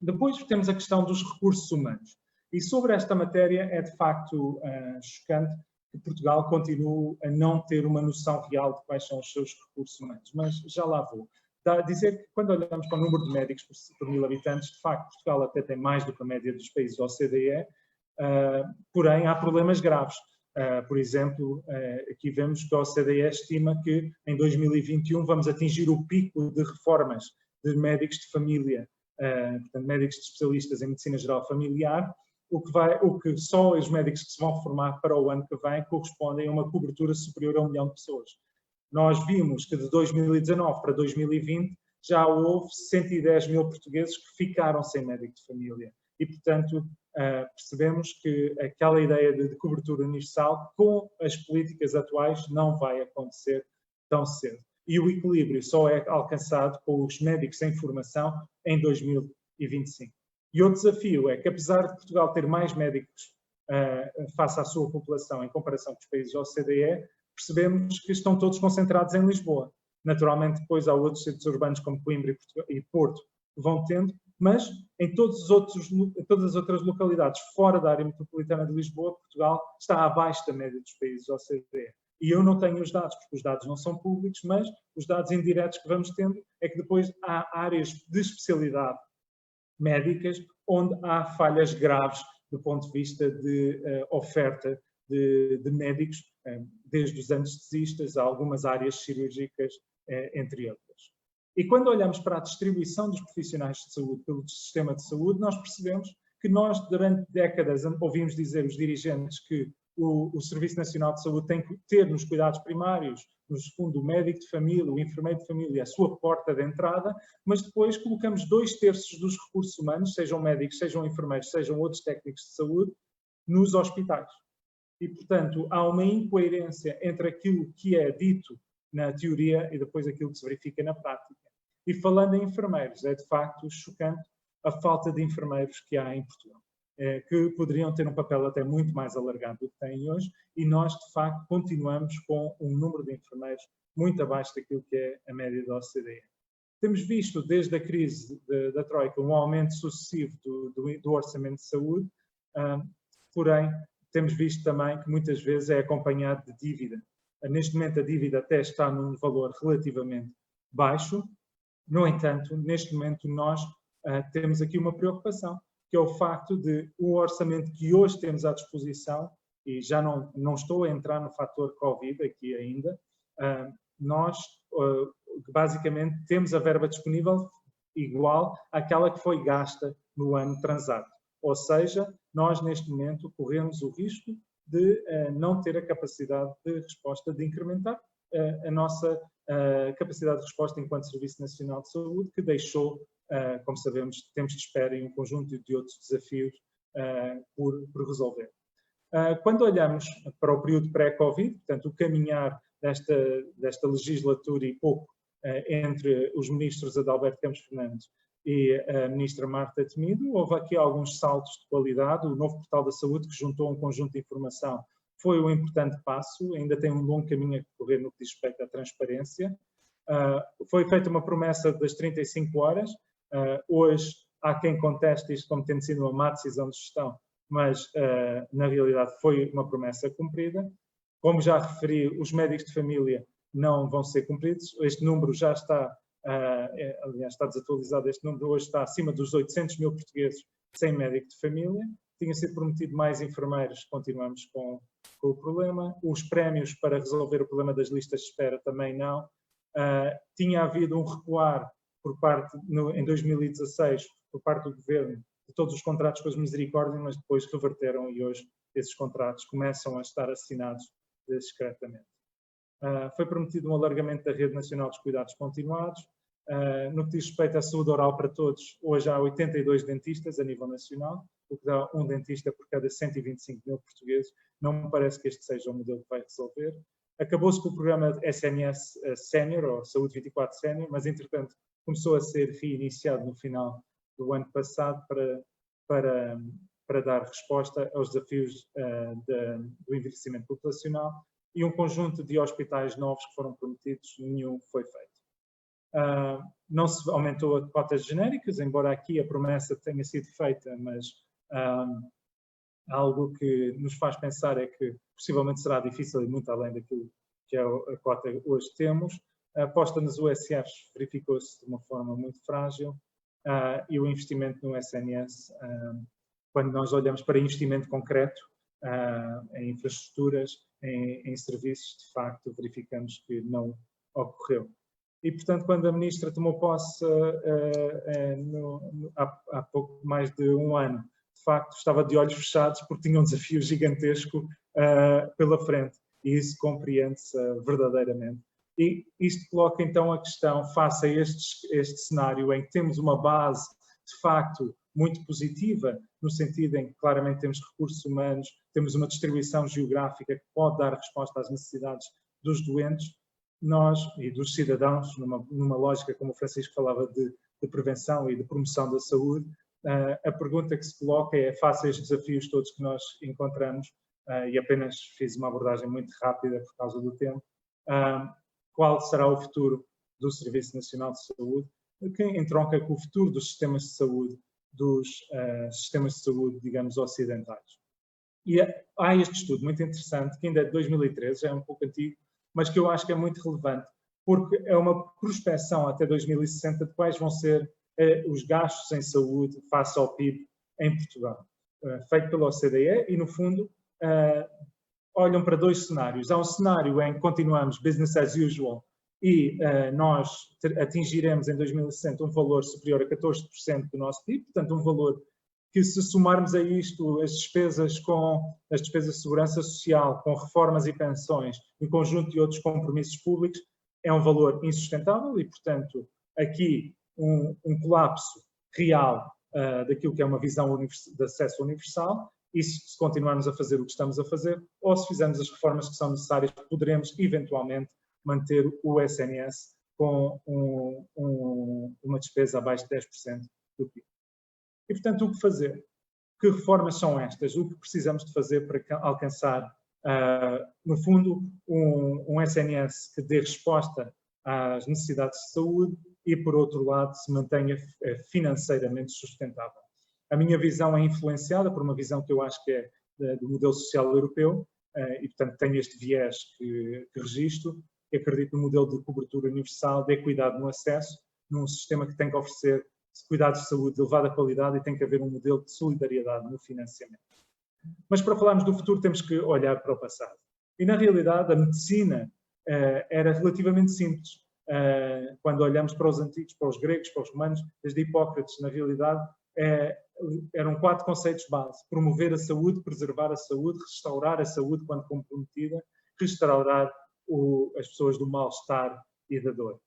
Depois temos a questão dos recursos humanos. E sobre esta matéria é de facto chocante que Portugal continue a não ter uma noção real de quais são os seus recursos humanos. Mas já lá vou. Dá a dizer que quando olhamos para o número de médicos por 1.000 habitantes, de facto Portugal até tem mais do que a média dos países da OCDE, porém há problemas graves. Por exemplo, aqui vemos que a OCDE estima que em 2021 vamos atingir o pico de reformas de médicos de família, portanto, médicos de especialistas em medicina geral familiar, o que só os médicos que se vão formar para o ano que vem correspondem a uma cobertura superior a 1 milhão de pessoas. Nós vimos que de 2019 para 2020 já houve 110.000 portugueses que ficaram sem médico de família. E, portanto, percebemos que aquela ideia de cobertura universal, com as políticas atuais, não vai acontecer tão cedo. E o equilíbrio só é alcançado com os médicos em formação em 2025. E outro desafio é que, apesar de Portugal ter mais médicos face à sua população em comparação com os países da OCDE, percebemos que estão todos concentrados em Lisboa. Naturalmente, depois há outros centros urbanos como Coimbra e Porto que vão tendo, mas em todas as outras localidades fora da área metropolitana de Lisboa, Portugal está abaixo da média dos países da OCDE. E eu não tenho os dados, porque os dados não são públicos, mas os dados indiretos que vamos tendo é que depois há áreas de especialidade médicas onde há falhas graves do ponto de vista de oferta de médicos, desde os anestesistas a algumas áreas cirúrgicas, entre outras. E quando olhamos para a distribuição dos profissionais de saúde pelo sistema de saúde, nós percebemos que nós, durante décadas, ouvimos dizer os dirigentes que o Serviço Nacional de Saúde tem que ter nos cuidados primários, no fundo, o médico de família, o enfermeiro de família, a sua porta de entrada, mas depois colocamos 2/3 dos recursos humanos, sejam médicos, sejam enfermeiros, sejam outros técnicos de saúde, nos hospitais. E, portanto, há uma incoerência entre aquilo que é dito na teoria e depois aquilo que se verifica na prática. E falando em enfermeiros, é de facto chocante a falta de enfermeiros que há em Portugal, que poderiam ter um papel até muito mais alargado do que têm hoje, e nós, de facto, continuamos com um número de enfermeiros muito abaixo daquilo que é a média da OCDE. Temos visto, desde a crise da Troika, um aumento sucessivo do orçamento de saúde, porém, temos visto também que muitas vezes é acompanhado de dívida. Neste momento, a dívida até está num valor relativamente baixo. No entanto, neste momento, nós temos aqui uma preocupação, que é o facto de o orçamento que hoje temos à disposição, e já não estou a entrar no fator Covid aqui ainda, nós basicamente temos a verba disponível igual àquela que foi gasta no ano transato. Ou seja, nós neste momento corremos o risco de não ter a capacidade de resposta, de incrementar a nossa capacidade de resposta enquanto Serviço Nacional de Saúde, que deixou, como sabemos, tempos de espera e um conjunto de outros desafios por resolver. Quando olhamos para o período pré-Covid, portanto, o caminhar desta legislatura e pouco entre os ministros Adalberto Campos Fernandes e a ministra Marta Temido, houve aqui alguns saltos de qualidade. O novo portal da saúde, que juntou um conjunto de informação, foi um importante passo, ainda tem um longo caminho a percorrer no que diz respeito à transparência. Foi feita uma promessa das 35 horas, hoje há quem conteste isto como tendo sido uma má decisão de gestão, mas na realidade foi uma promessa cumprida. Como já referi, os médicos de família não vão ser cumpridos, este número já está, aliás está desatualizado, este número hoje está acima dos 800 mil portugueses sem médico de família. Tinha sido prometido mais enfermeiros, continuamos com o problema. Os prémios para resolver o problema das listas de espera também não. Tinha havido um recuar por parte, em 2016, por parte do Governo, de todos os contratos com as misericórdias, mas depois reverteram e hoje esses contratos começam a estar assinados discretamente. Foi prometido um alargamento da Rede Nacional dos Cuidados Continuados. No que diz respeito à saúde oral para todos, hoje há 82 dentistas a nível nacional, o que dá um dentista por cada 125 mil portugueses. Não me parece que este seja o modelo que vai resolver. Acabou-se com o programa SNS Sénior, ou Saúde 24 Sénior, mas entretanto começou a ser reiniciado no final do ano passado para dar resposta aos desafios do envelhecimento populacional, e um conjunto de hospitais novos que foram prometidos, nenhum foi feito. Não se aumentou a cotas genéricas, embora aqui a promessa tenha sido feita, mas algo que nos faz pensar é que possivelmente será difícil e muito além daquilo que é a cota que hoje temos. A aposta nas USRs verificou-se de uma forma muito frágil, e o investimento no SNS, quando nós olhamos para investimento concreto em infraestruturas, em serviços, de facto verificamos que não ocorreu. E, portanto, quando a ministra tomou posse há pouco mais de um ano, de facto estava de olhos fechados porque tinha um desafio gigantesco pela frente, e isso compreende-se verdadeiramente. E isto coloca então a questão, face a este cenário em que temos uma base de facto muito positiva, no sentido em que claramente temos recursos humanos, temos uma distribuição geográfica que pode dar resposta às necessidades dos doentes, nós e dos cidadãos, numa lógica, como o Francisco falava, de prevenção e de promoção da saúde. A pergunta que se coloca é, face a estes desafios todos que nós encontramos, e apenas fiz uma abordagem muito rápida por causa do tempo, qual será o futuro do Serviço Nacional de Saúde? que entronca com o futuro dos sistemas de saúde, digamos, ocidentais. E há este estudo muito interessante, que ainda é de 2013, já é um pouco antigo, mas que eu acho que é muito relevante, porque é uma prospecção até 2060 de quais vão ser os gastos em saúde face ao PIB em Portugal, feito pela OCDE, e no fundo olham para dois cenários. Há um cenário em que continuamos business as usual e nós atingiremos em 2060 um valor superior a 14% do nosso PIB, portanto um valor que, se somarmos a isto as despesas de segurança social, com reformas e pensões, e um conjunto de outros compromissos públicos, é um valor insustentável e, portanto, aqui um colapso real daquilo que é uma visão de acesso universal. E se continuarmos a fazer o que estamos a fazer, ou se fizermos as reformas que são necessárias, poderemos eventualmente manter o SNS com uma despesa abaixo de 10% do PIB. E, portanto, o que fazer? Que reformas são estas? O que precisamos de fazer para alcançar, no fundo, um SNS que dê resposta às necessidades de saúde e, por outro lado, se mantenha financeiramente sustentável? A minha visão é influenciada por uma visão que eu acho que é do modelo social europeu e, portanto, tenho este viés que registro, que acredito no modelo de cobertura universal, de equidade no acesso, num sistema que tem que oferecer cuidados de saúde de elevada qualidade e tem que haver um modelo de solidariedade no financiamento. Mas para falarmos do futuro temos que olhar para o passado. E na realidade a medicina era relativamente simples. Quando olhamos para os antigos, para os gregos, para os romanos, desde Hipócrates, na realidade eram 4 conceitos base: promover a saúde, preservar a saúde, restaurar a saúde quando comprometida, restaurar as pessoas do mal-estar e da dor.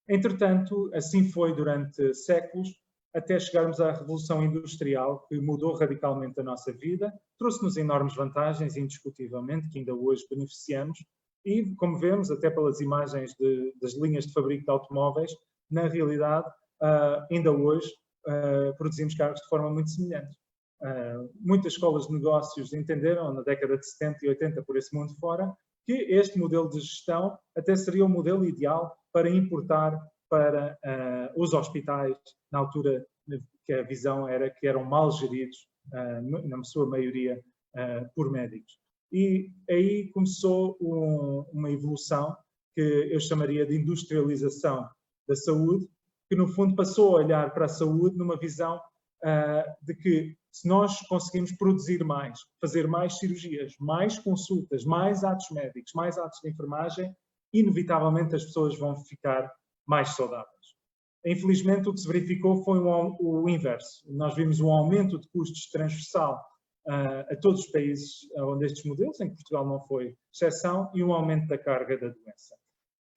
Entretanto, assim foi durante séculos, até chegarmos à Revolução Industrial, que mudou radicalmente a nossa vida, trouxe-nos enormes vantagens, indiscutivelmente, que ainda hoje beneficiamos, e, como vemos, até pelas imagens das linhas de fabrico de automóveis, na realidade, ainda hoje, produzimos carros de forma muito semelhante. Muitas escolas de negócios entenderam, na década de 70 e 80, por esse mundo fora, que este modelo de gestão até seria o modelo ideal para importar para os hospitais, na altura que a visão era que eram mal geridos, na sua maioria, por médicos. E aí começou uma evolução que eu chamaria de industrialização da saúde, que no fundo passou a olhar para a saúde numa visão de que, se nós conseguimos produzir mais, fazer mais cirurgias, mais consultas, mais atos médicos, mais atos de enfermagem, inevitavelmente as pessoas vão ficar mais saudáveis. Infelizmente, o que se verificou foi o inverso. Nós vimos um aumento de custos transversal a todos os países onde estes modelos, em que Portugal não foi exceção, e um aumento da carga da doença.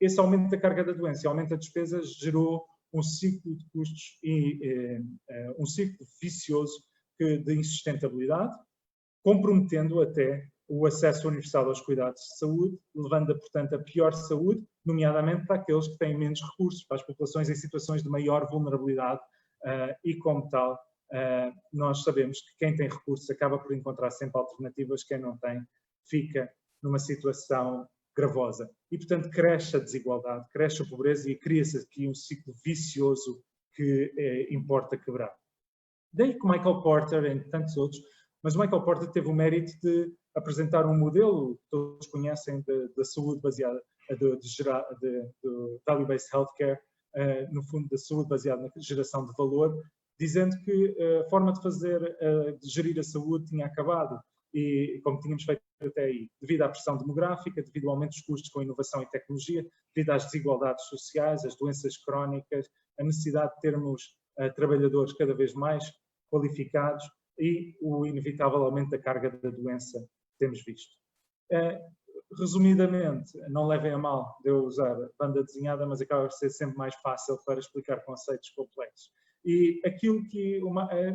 Esse aumento da carga da doença e aumento das despesas gerou um ciclo de custos e um ciclo vicioso de insustentabilidade, comprometendo até o acesso universal aos cuidados de saúde, levando, portanto, a pior saúde, nomeadamente para aqueles que têm menos recursos, para as populações em situações de maior vulnerabilidade e, como tal, nós sabemos que quem tem recursos acaba por encontrar sempre alternativas, quem não tem fica numa situação gravosa. E, portanto, cresce a desigualdade, cresce a pobreza e cria-se aqui um ciclo vicioso que importa quebrar. Daí que Michael Porter, entre tantos outros, mas Michael Porter teve o mérito de apresentar um modelo que todos conhecem da saúde baseada, de value-based healthcare, no fundo da saúde baseada na geração de valor, dizendo que a forma de gerir a saúde tinha acabado e, como tínhamos feito até aí, devido à pressão demográfica, devido ao aumento dos custos com inovação e tecnologia, devido às desigualdades sociais, às doenças crónicas, a necessidade de termos trabalhadores cada vez mais qualificados e o inevitável aumento da carga da doença que temos visto. Resumidamente, não levem a mal de eu usar banda desenhada, mas acaba por ser sempre mais fácil para explicar conceitos complexos. E aquilo que,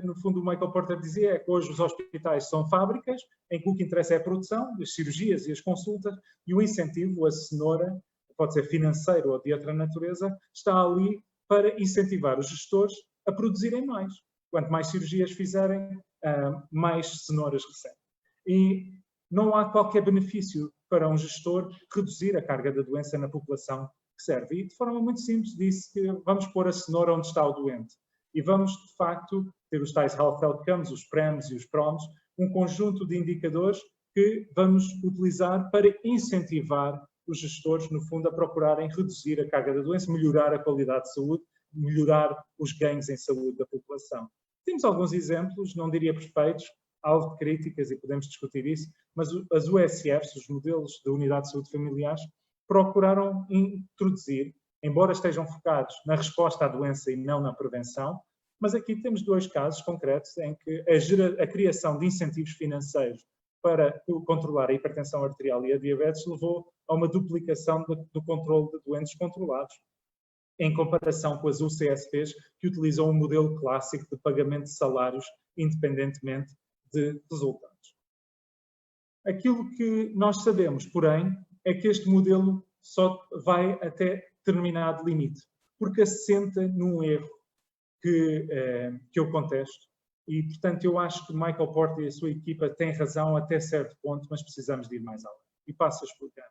no fundo, o Michael Porter dizia é que hoje os hospitais são fábricas em que o que interessa é a produção, as cirurgias e as consultas, e o incentivo, a cenoura, pode ser financeiro ou de outra natureza, está ali para incentivar os gestores a produzirem mais. Quanto mais cirurgias fizerem, mais cenouras recebem. E não há qualquer benefício para um gestor reduzir a carga da doença na população que serve. E de forma muito simples disse que vamos pôr a cenoura onde está o doente. E vamos, de facto, ter os tais Health Outcomes, os PREMs e os PROMs, um conjunto de indicadores que vamos utilizar para incentivar os gestores, no fundo, a procurarem reduzir a carga da doença, melhorar a qualidade de saúde, melhorar os ganhos em saúde da população. Temos alguns exemplos, não diria perfeitos, alvo de críticas e podemos discutir isso, mas as USFs, os modelos de unidade de saúde familiares, procuraram introduzir, embora estejam focados na resposta à doença e não na prevenção, mas aqui temos dois casos concretos em que a criação de incentivos financeiros para controlar a hipertensão arterial e a diabetes levou a uma duplicação do controle de doentes controlados, em comparação com as UCSPs, que utilizam um modelo clássico de pagamento de salários independentemente de resultados. Aquilo que nós sabemos, porém, é que este modelo só vai até determinado limite, porque assenta num erro que eu contesto. E, portanto, eu acho que Michael Porter e a sua equipa têm razão até certo ponto, mas precisamos de ir mais além. E passo a explicar.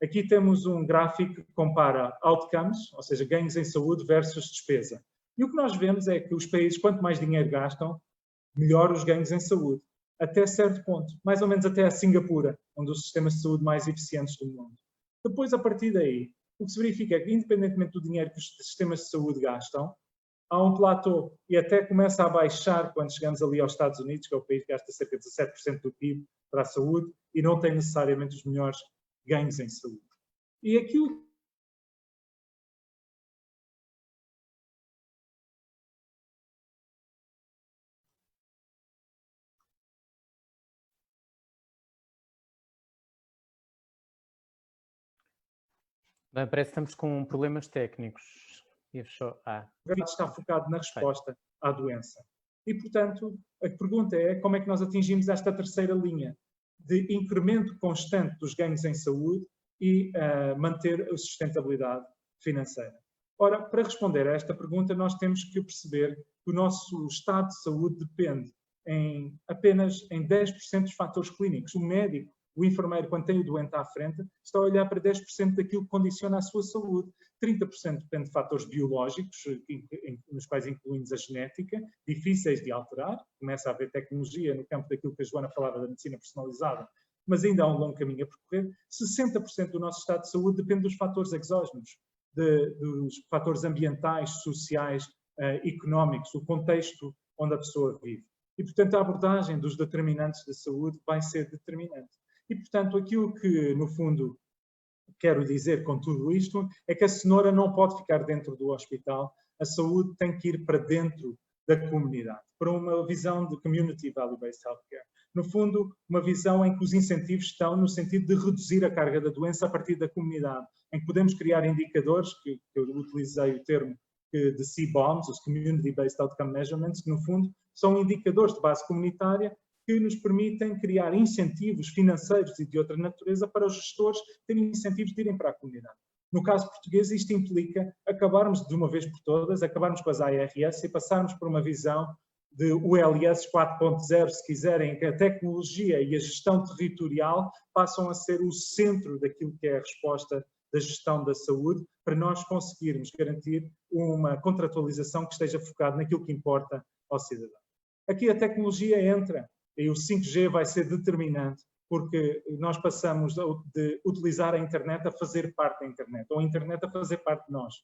Aqui temos um gráfico que compara outcomes, ou seja, ganhos em saúde versus despesa. E o que nós vemos é que os países, quanto mais dinheiro gastam, melhor os ganhos em saúde. Até certo ponto, mais ou menos até a Singapura, um dos sistemas de saúde mais eficientes do mundo. Depois, a partir daí, o que se verifica é que, independentemente do dinheiro que os sistemas de saúde gastam, há um platô e até começa a baixar quando chegamos ali aos Estados Unidos, que é o país que gasta cerca de 17% do PIB para a saúde e não tem necessariamente os melhores ganhos em saúde. E aquilo Bem, parece que estamos com problemas técnicos. está focado na resposta à doença. E, portanto, a pergunta é como é que nós atingimos esta terceira linha de incremento constante dos ganhos em saúde e manter a sustentabilidade financeira. Ora, para responder a esta pergunta, nós temos que perceber que o nosso estado de saúde depende apenas em 10% dos fatores clínicos. O médico, o enfermeiro, quando tem o doente à frente, está a olhar para 10% daquilo que condiciona a sua saúde. 30% depende de fatores biológicos, nos quais incluímos a genética, difíceis de alterar. Começa a haver tecnologia no campo daquilo que a Joana falava da medicina personalizada, mas ainda há um longo caminho a percorrer. 60% do nosso estado de saúde depende dos fatores exógenos, dos fatores ambientais, sociais, económicos, o contexto onde a pessoa vive. E, portanto, a abordagem dos determinantes da saúde vai ser determinante. E, portanto, aquilo que, no fundo, quero dizer com tudo isto é que a cenoura não pode ficar dentro do hospital, a saúde tem que ir para dentro da comunidade, para uma visão de Community Value-Based Healthcare. No fundo, uma visão em que os incentivos estão no sentido de reduzir a carga da doença a partir da comunidade, em que podemos criar indicadores, que eu utilizei o termo de CBOMs, os Community Based Outcome Measurements, que no fundo são indicadores de base comunitária que nos permitem criar incentivos financeiros e de outra natureza para os gestores terem incentivos de irem para a comunidade. No caso português, isto implica acabarmos de uma vez por todas, acabarmos com as ARS e passarmos por uma visão de ULS 4.0, se quiserem, em que a tecnologia e a gestão territorial passam a ser o centro daquilo que é a resposta da gestão da saúde, para nós conseguirmos garantir uma contratualização que esteja focada naquilo que importa ao cidadão. Aqui a tecnologia entra, e o 5G vai ser determinante, porque nós passamos de utilizar a internet a fazer parte da internet, ou a internet a fazer parte de nós.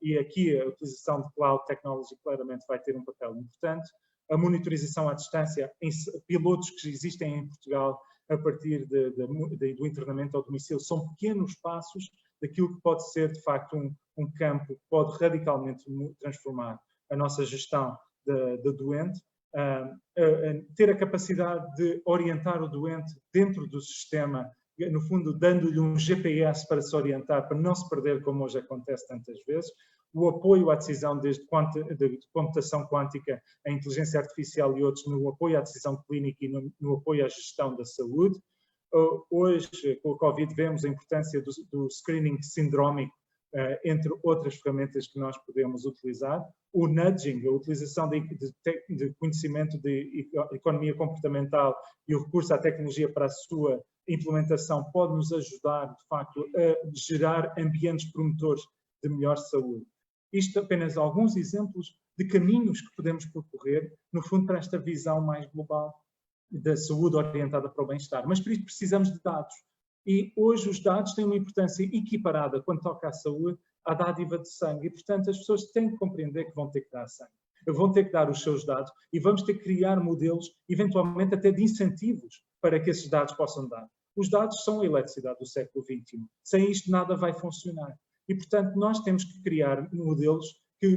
E aqui a utilização de cloud technology claramente vai ter um papel importante. A monitorização à distância, em pilotos que existem em Portugal a partir do internamento ao domicílio, são pequenos passos daquilo que pode ser, de facto, um campo que pode radicalmente transformar a nossa gestão da doente. Ter a capacidade de orientar o doente dentro do sistema, no fundo dando-lhe um GPS para se orientar, para não se perder, como hoje acontece tantas vezes, o apoio à decisão desde de computação quântica, a inteligência artificial e outros no apoio à decisão clínica e no apoio à gestão da saúde. Hoje, com a Covid, vemos a importância do screening sindrómico entre outras ferramentas que nós podemos utilizar. O nudging, a utilização de conhecimento de economia comportamental e o recurso à tecnologia para a sua implementação pode nos ajudar, de facto, a gerar ambientes promotores de melhor saúde. Isto apenas alguns exemplos de caminhos que podemos percorrer, no fundo, para esta visão mais global da saúde orientada para o bem-estar. Mas para isso precisamos de dados. E hoje os dados têm uma importância equiparada quando toca à saúde à dádiva de sangue. E, portanto, as pessoas têm que compreender que vão ter que dar sangue. Vão ter que dar os seus dados e vamos ter que criar modelos, eventualmente até de incentivos, para que esses dados possam dar. Os dados são a eletricidade do século XXI. Sem isto nada vai funcionar. E, portanto, nós temos que criar modelos que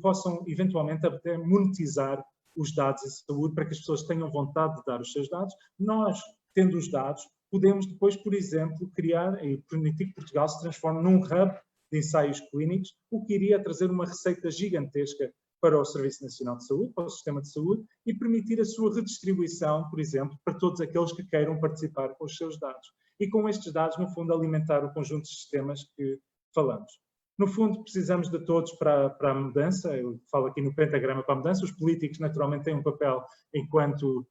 possam, eventualmente, até monetizar os dados de saúde para que as pessoas tenham vontade de dar os seus dados. Nós, tendo os dados, podemos depois, por exemplo, criar e permitir que Portugal se transforme num hub de ensaios clínicos, o que iria trazer uma receita gigantesca para o Serviço Nacional de Saúde, para o sistema de saúde, e permitir a sua redistribuição, por exemplo, para todos aqueles que queiram participar com os seus dados. E com estes dados, no fundo, alimentar o conjunto de sistemas que falamos. No fundo, precisamos de todos para a mudança. Eu falo aqui no pentagrama para a mudança. Os políticos, naturalmente, têm um papel enquanto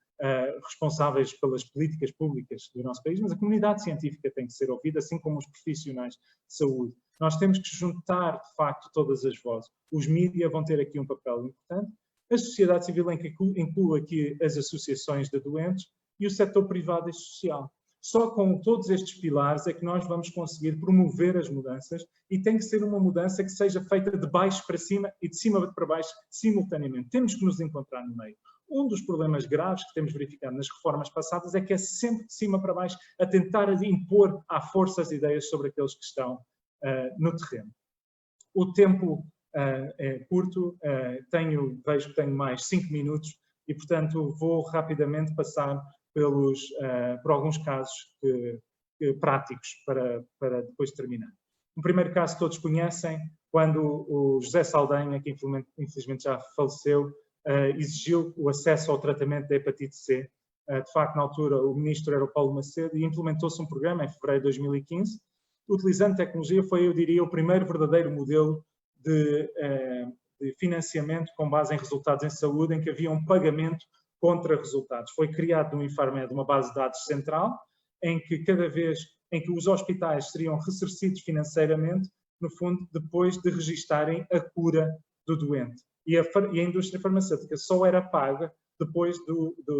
responsáveis pelas políticas públicas do nosso país, mas a comunidade científica tem que ser ouvida, assim como os profissionais de saúde. Nós temos que juntar, de facto, todas as vozes. Os mídias vão ter aqui um papel importante, a sociedade civil inclui aqui as associações de doentes e o setor privado e social. Só com todos estes pilares é que nós vamos conseguir promover as mudanças e tem que ser uma mudança que seja feita de baixo para cima e de cima para baixo simultaneamente. Temos que nos encontrar no meio. Um dos problemas graves que temos verificado nas reformas passadas é que é sempre de cima para baixo a tentar impor à força as ideias sobre aqueles que estão no terreno. O tempo é curto, vejo que tenho mais 5 minutos e, portanto, vou rapidamente passar por alguns casos práticos para depois terminar. Um primeiro caso que todos conhecem, quando o José Saldanha, que infelizmente já faleceu, exigiu o acesso ao tratamento da hepatite C. De facto, na altura, o ministro era o Paulo Macedo e implementou-se um programa em fevereiro de 2015. Utilizando tecnologia, foi, eu diria, o primeiro verdadeiro modelo de financiamento com base em resultados em saúde, em que havia um pagamento contra resultados. Foi criado no Infarmed uma base de dados central, em que cada vez em que os hospitais seriam ressarcidos financeiramente, no fundo, depois de registarem a cura do doente. E a indústria farmacêutica só era paga depois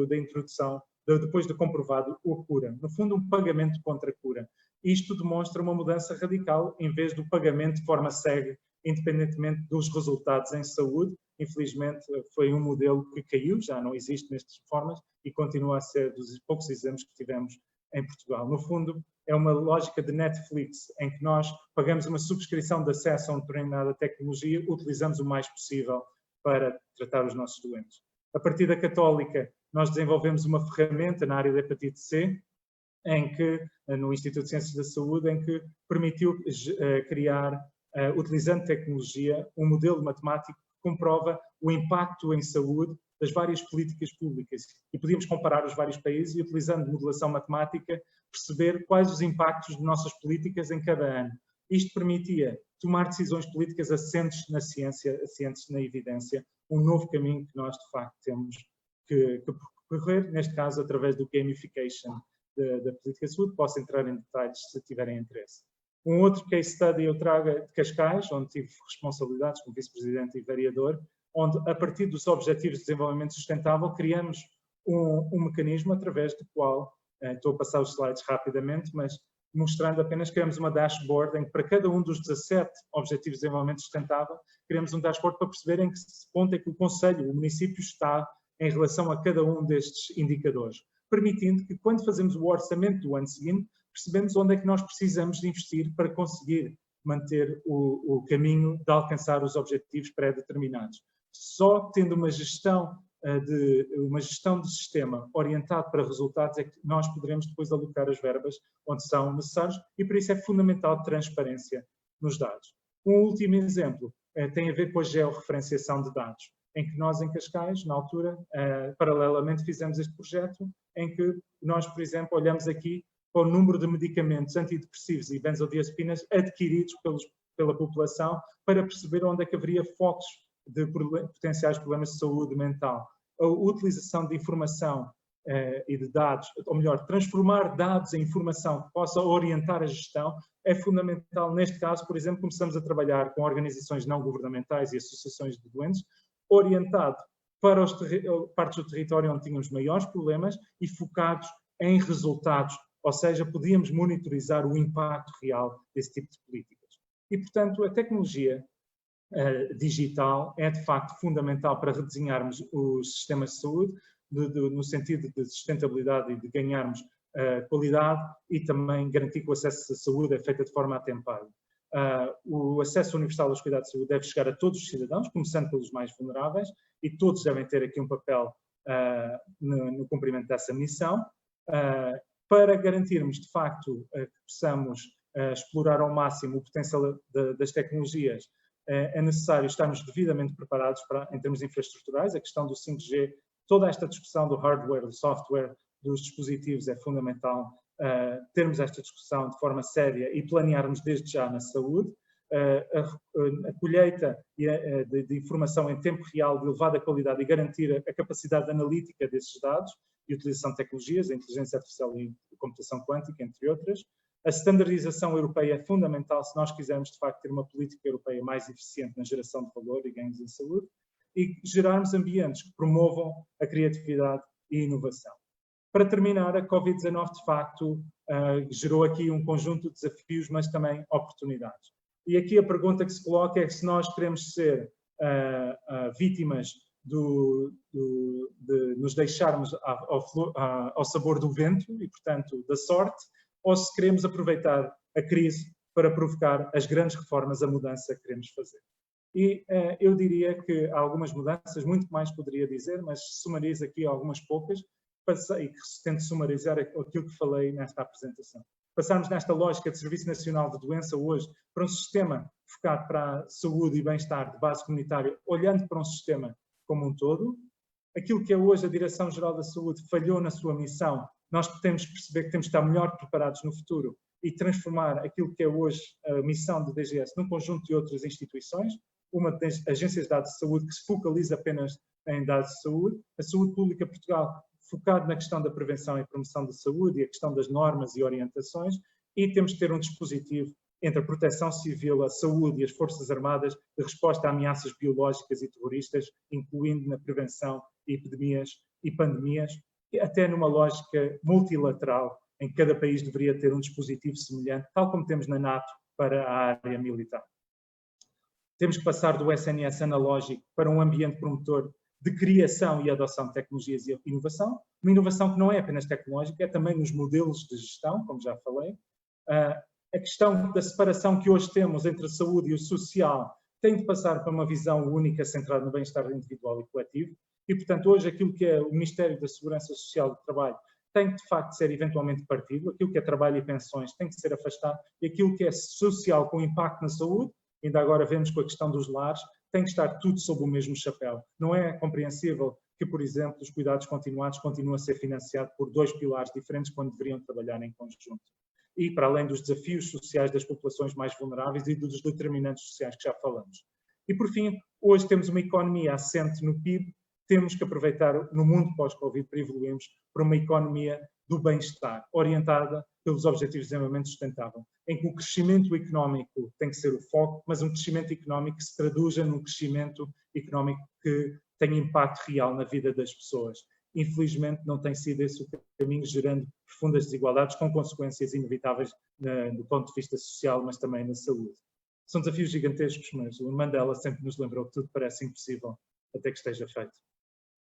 da introdução, depois de comprovado a cura. No fundo, um pagamento contra a cura. Isto demonstra uma mudança radical, em vez do pagamento de forma cega, independentemente dos resultados em saúde. Infelizmente, foi um modelo que caiu, já não existe nestas formas e continua a ser dos poucos exemplos que tivemos em Portugal. No fundo, é uma lógica de Netflix, em que nós pagamos uma subscrição de acesso a uma determinada tecnologia, utilizamos o mais possível para tratar os nossos doentes. A partir da Católica, nós desenvolvemos uma ferramenta na área da hepatite C, no Instituto de Ciências da Saúde, em que permitiu criar, utilizando tecnologia, um modelo matemático que comprova o impacto em saúde das várias políticas públicas. E podíamos comparar os vários países e, utilizando modelação matemática, perceber quais os impactos de nossas políticas em cada ano. Isto permitia tomar decisões políticas assentes na ciência, assentes na evidência, um novo caminho que nós, de facto, temos que percorrer, neste caso, através do gamification da política de saúde. Posso entrar em detalhes se tiverem interesse. Um outro case study eu trago de Cascais, onde tive responsabilidades como vice-presidente e vereador, onde, a partir dos Objetivos de Desenvolvimento Sustentável, criamos um mecanismo através do qual, estou a passar os slides rapidamente, mas mostrando apenas que criamos uma dashboard em que para cada um dos 17 Objetivos de Desenvolvimento Sustentável, criamos um dashboard para perceber em que ponto é que o Conselho, o município está em relação a cada um destes indicadores, permitindo que quando fazemos o orçamento do ano seguinte, percebemos onde é que nós precisamos de investir para conseguir manter o caminho de alcançar os objetivos pré-determinados. Só tendo uma gestão de sistema orientado para resultados é que nós poderemos depois alocar as verbas onde são necessários e por isso é fundamental transparência nos dados. Um último exemplo tem a ver com a georreferenciação de dados, em que nós em Cascais, na altura, paralelamente fizemos este projeto em que nós, por exemplo, olhamos aqui para o número de medicamentos antidepressivos e benzodiazepinas adquiridos pelos pela população para perceber onde é que haveria focos de potenciais problemas de saúde mental. A utilização de informação e de dados, ou melhor, transformar dados em informação que possa orientar a gestão é fundamental. Neste caso, por exemplo, começamos a trabalhar com organizações não governamentais e associações de doentes, orientado para as partes do território onde tínhamos maiores problemas e focados em resultados, ou seja, podíamos monitorizar o impacto real desse tipo de políticas. E, portanto, a tecnologia digital é, de facto, fundamental para redesenharmos os sistemas de saúde, no sentido de sustentabilidade e de ganharmos qualidade e também garantir que o acesso à saúde é feito de forma atempada. O acesso universal aos cuidados de saúde deve chegar a todos os cidadãos, começando pelos mais vulneráveis, e todos devem ter aqui um papel no cumprimento dessa missão, para garantirmos, de facto, que possamos explorar ao máximo o potencial das tecnologias. É necessário estarmos devidamente preparados em termos infraestruturais. A questão do 5G, toda esta discussão do hardware, do software, dos dispositivos é fundamental termos esta discussão de forma séria e planearmos desde já na saúde. A colheita de informação em tempo real de elevada qualidade e garantir a capacidade analítica desses dados e utilização de tecnologias, a inteligência artificial e a computação quântica, entre outras. A standardização europeia é fundamental se nós quisermos, de facto, ter uma política europeia mais eficiente na geração de valor e ganhos em saúde e gerarmos ambientes que promovam a criatividade e a inovação. Para terminar, a Covid-19, de facto, gerou aqui um conjunto de desafios, mas também oportunidades. E aqui a pergunta que se coloca é se nós queremos ser vítimas de nos deixarmos ao sabor do vento e, portanto, da sorte, ou se queremos aproveitar a crise para provocar as grandes reformas, a mudança que queremos fazer. E eu diria que há algumas mudanças, muito mais poderia dizer, mas sumarizo aqui algumas poucas, e que tento sumarizar aquilo que falei nesta apresentação. Passarmos nesta lógica de Serviço Nacional de Doença hoje para um sistema focado para a saúde e bem-estar de base comunitária, olhando para um sistema como um todo. Aquilo que é hoje a Direção-Geral da Saúde falhou na sua missão, nós temos que perceber que temos que estar melhor preparados no futuro e transformar aquilo que é hoje a missão do DGS num conjunto de outras instituições, uma das agências de dados de saúde que se focaliza apenas em dados de saúde, a Saúde Pública Portugal focado na questão da prevenção e promoção da saúde e a questão das normas e orientações, e temos que ter um dispositivo entre a proteção civil, a saúde e as Forças Armadas de resposta a ameaças biológicas e terroristas, incluindo na prevenção de epidemias e pandemias, até numa lógica multilateral, em que cada país deveria ter um dispositivo semelhante, tal como temos na NATO para a área militar. Temos que passar do SNS analógico para um ambiente promotor de criação e adoção de tecnologias e inovação, uma inovação que não é apenas tecnológica, é também nos modelos de gestão, como já falei. A questão da separação que hoje temos entre a saúde e o social tem de passar para uma visão única centrada no bem-estar individual e coletivo e, portanto, hoje aquilo que é o Ministério da Segurança Social e do Trabalho tem que, de facto, ser eventualmente partido, aquilo que é trabalho e pensões tem que ser afastado e aquilo que é social com impacto na saúde, ainda agora vemos com a questão dos lares, tem que estar tudo sob o mesmo chapéu. Não é compreensível que, por exemplo, os cuidados continuados continuem a ser financiados por dois pilares diferentes quando deveriam trabalhar em conjunto. E para além dos desafios sociais das populações mais vulneráveis e dos determinantes sociais que já falamos. E por fim, hoje temos uma economia assente no PIB, temos que aproveitar no mundo pós-Covid para evoluirmos para uma economia do bem-estar, orientada pelos Objetivos de Desenvolvimento Sustentável, em que o crescimento económico tem que ser o foco, mas um crescimento económico que se traduza num crescimento económico que tenha impacto real na vida das pessoas. Infelizmente não tem sido esse o caminho, gerando profundas desigualdades com consequências inevitáveis do ponto de vista social, mas também na saúde. São desafios gigantescos, mas o Mandela sempre nos lembrou que tudo parece impossível até que esteja feito.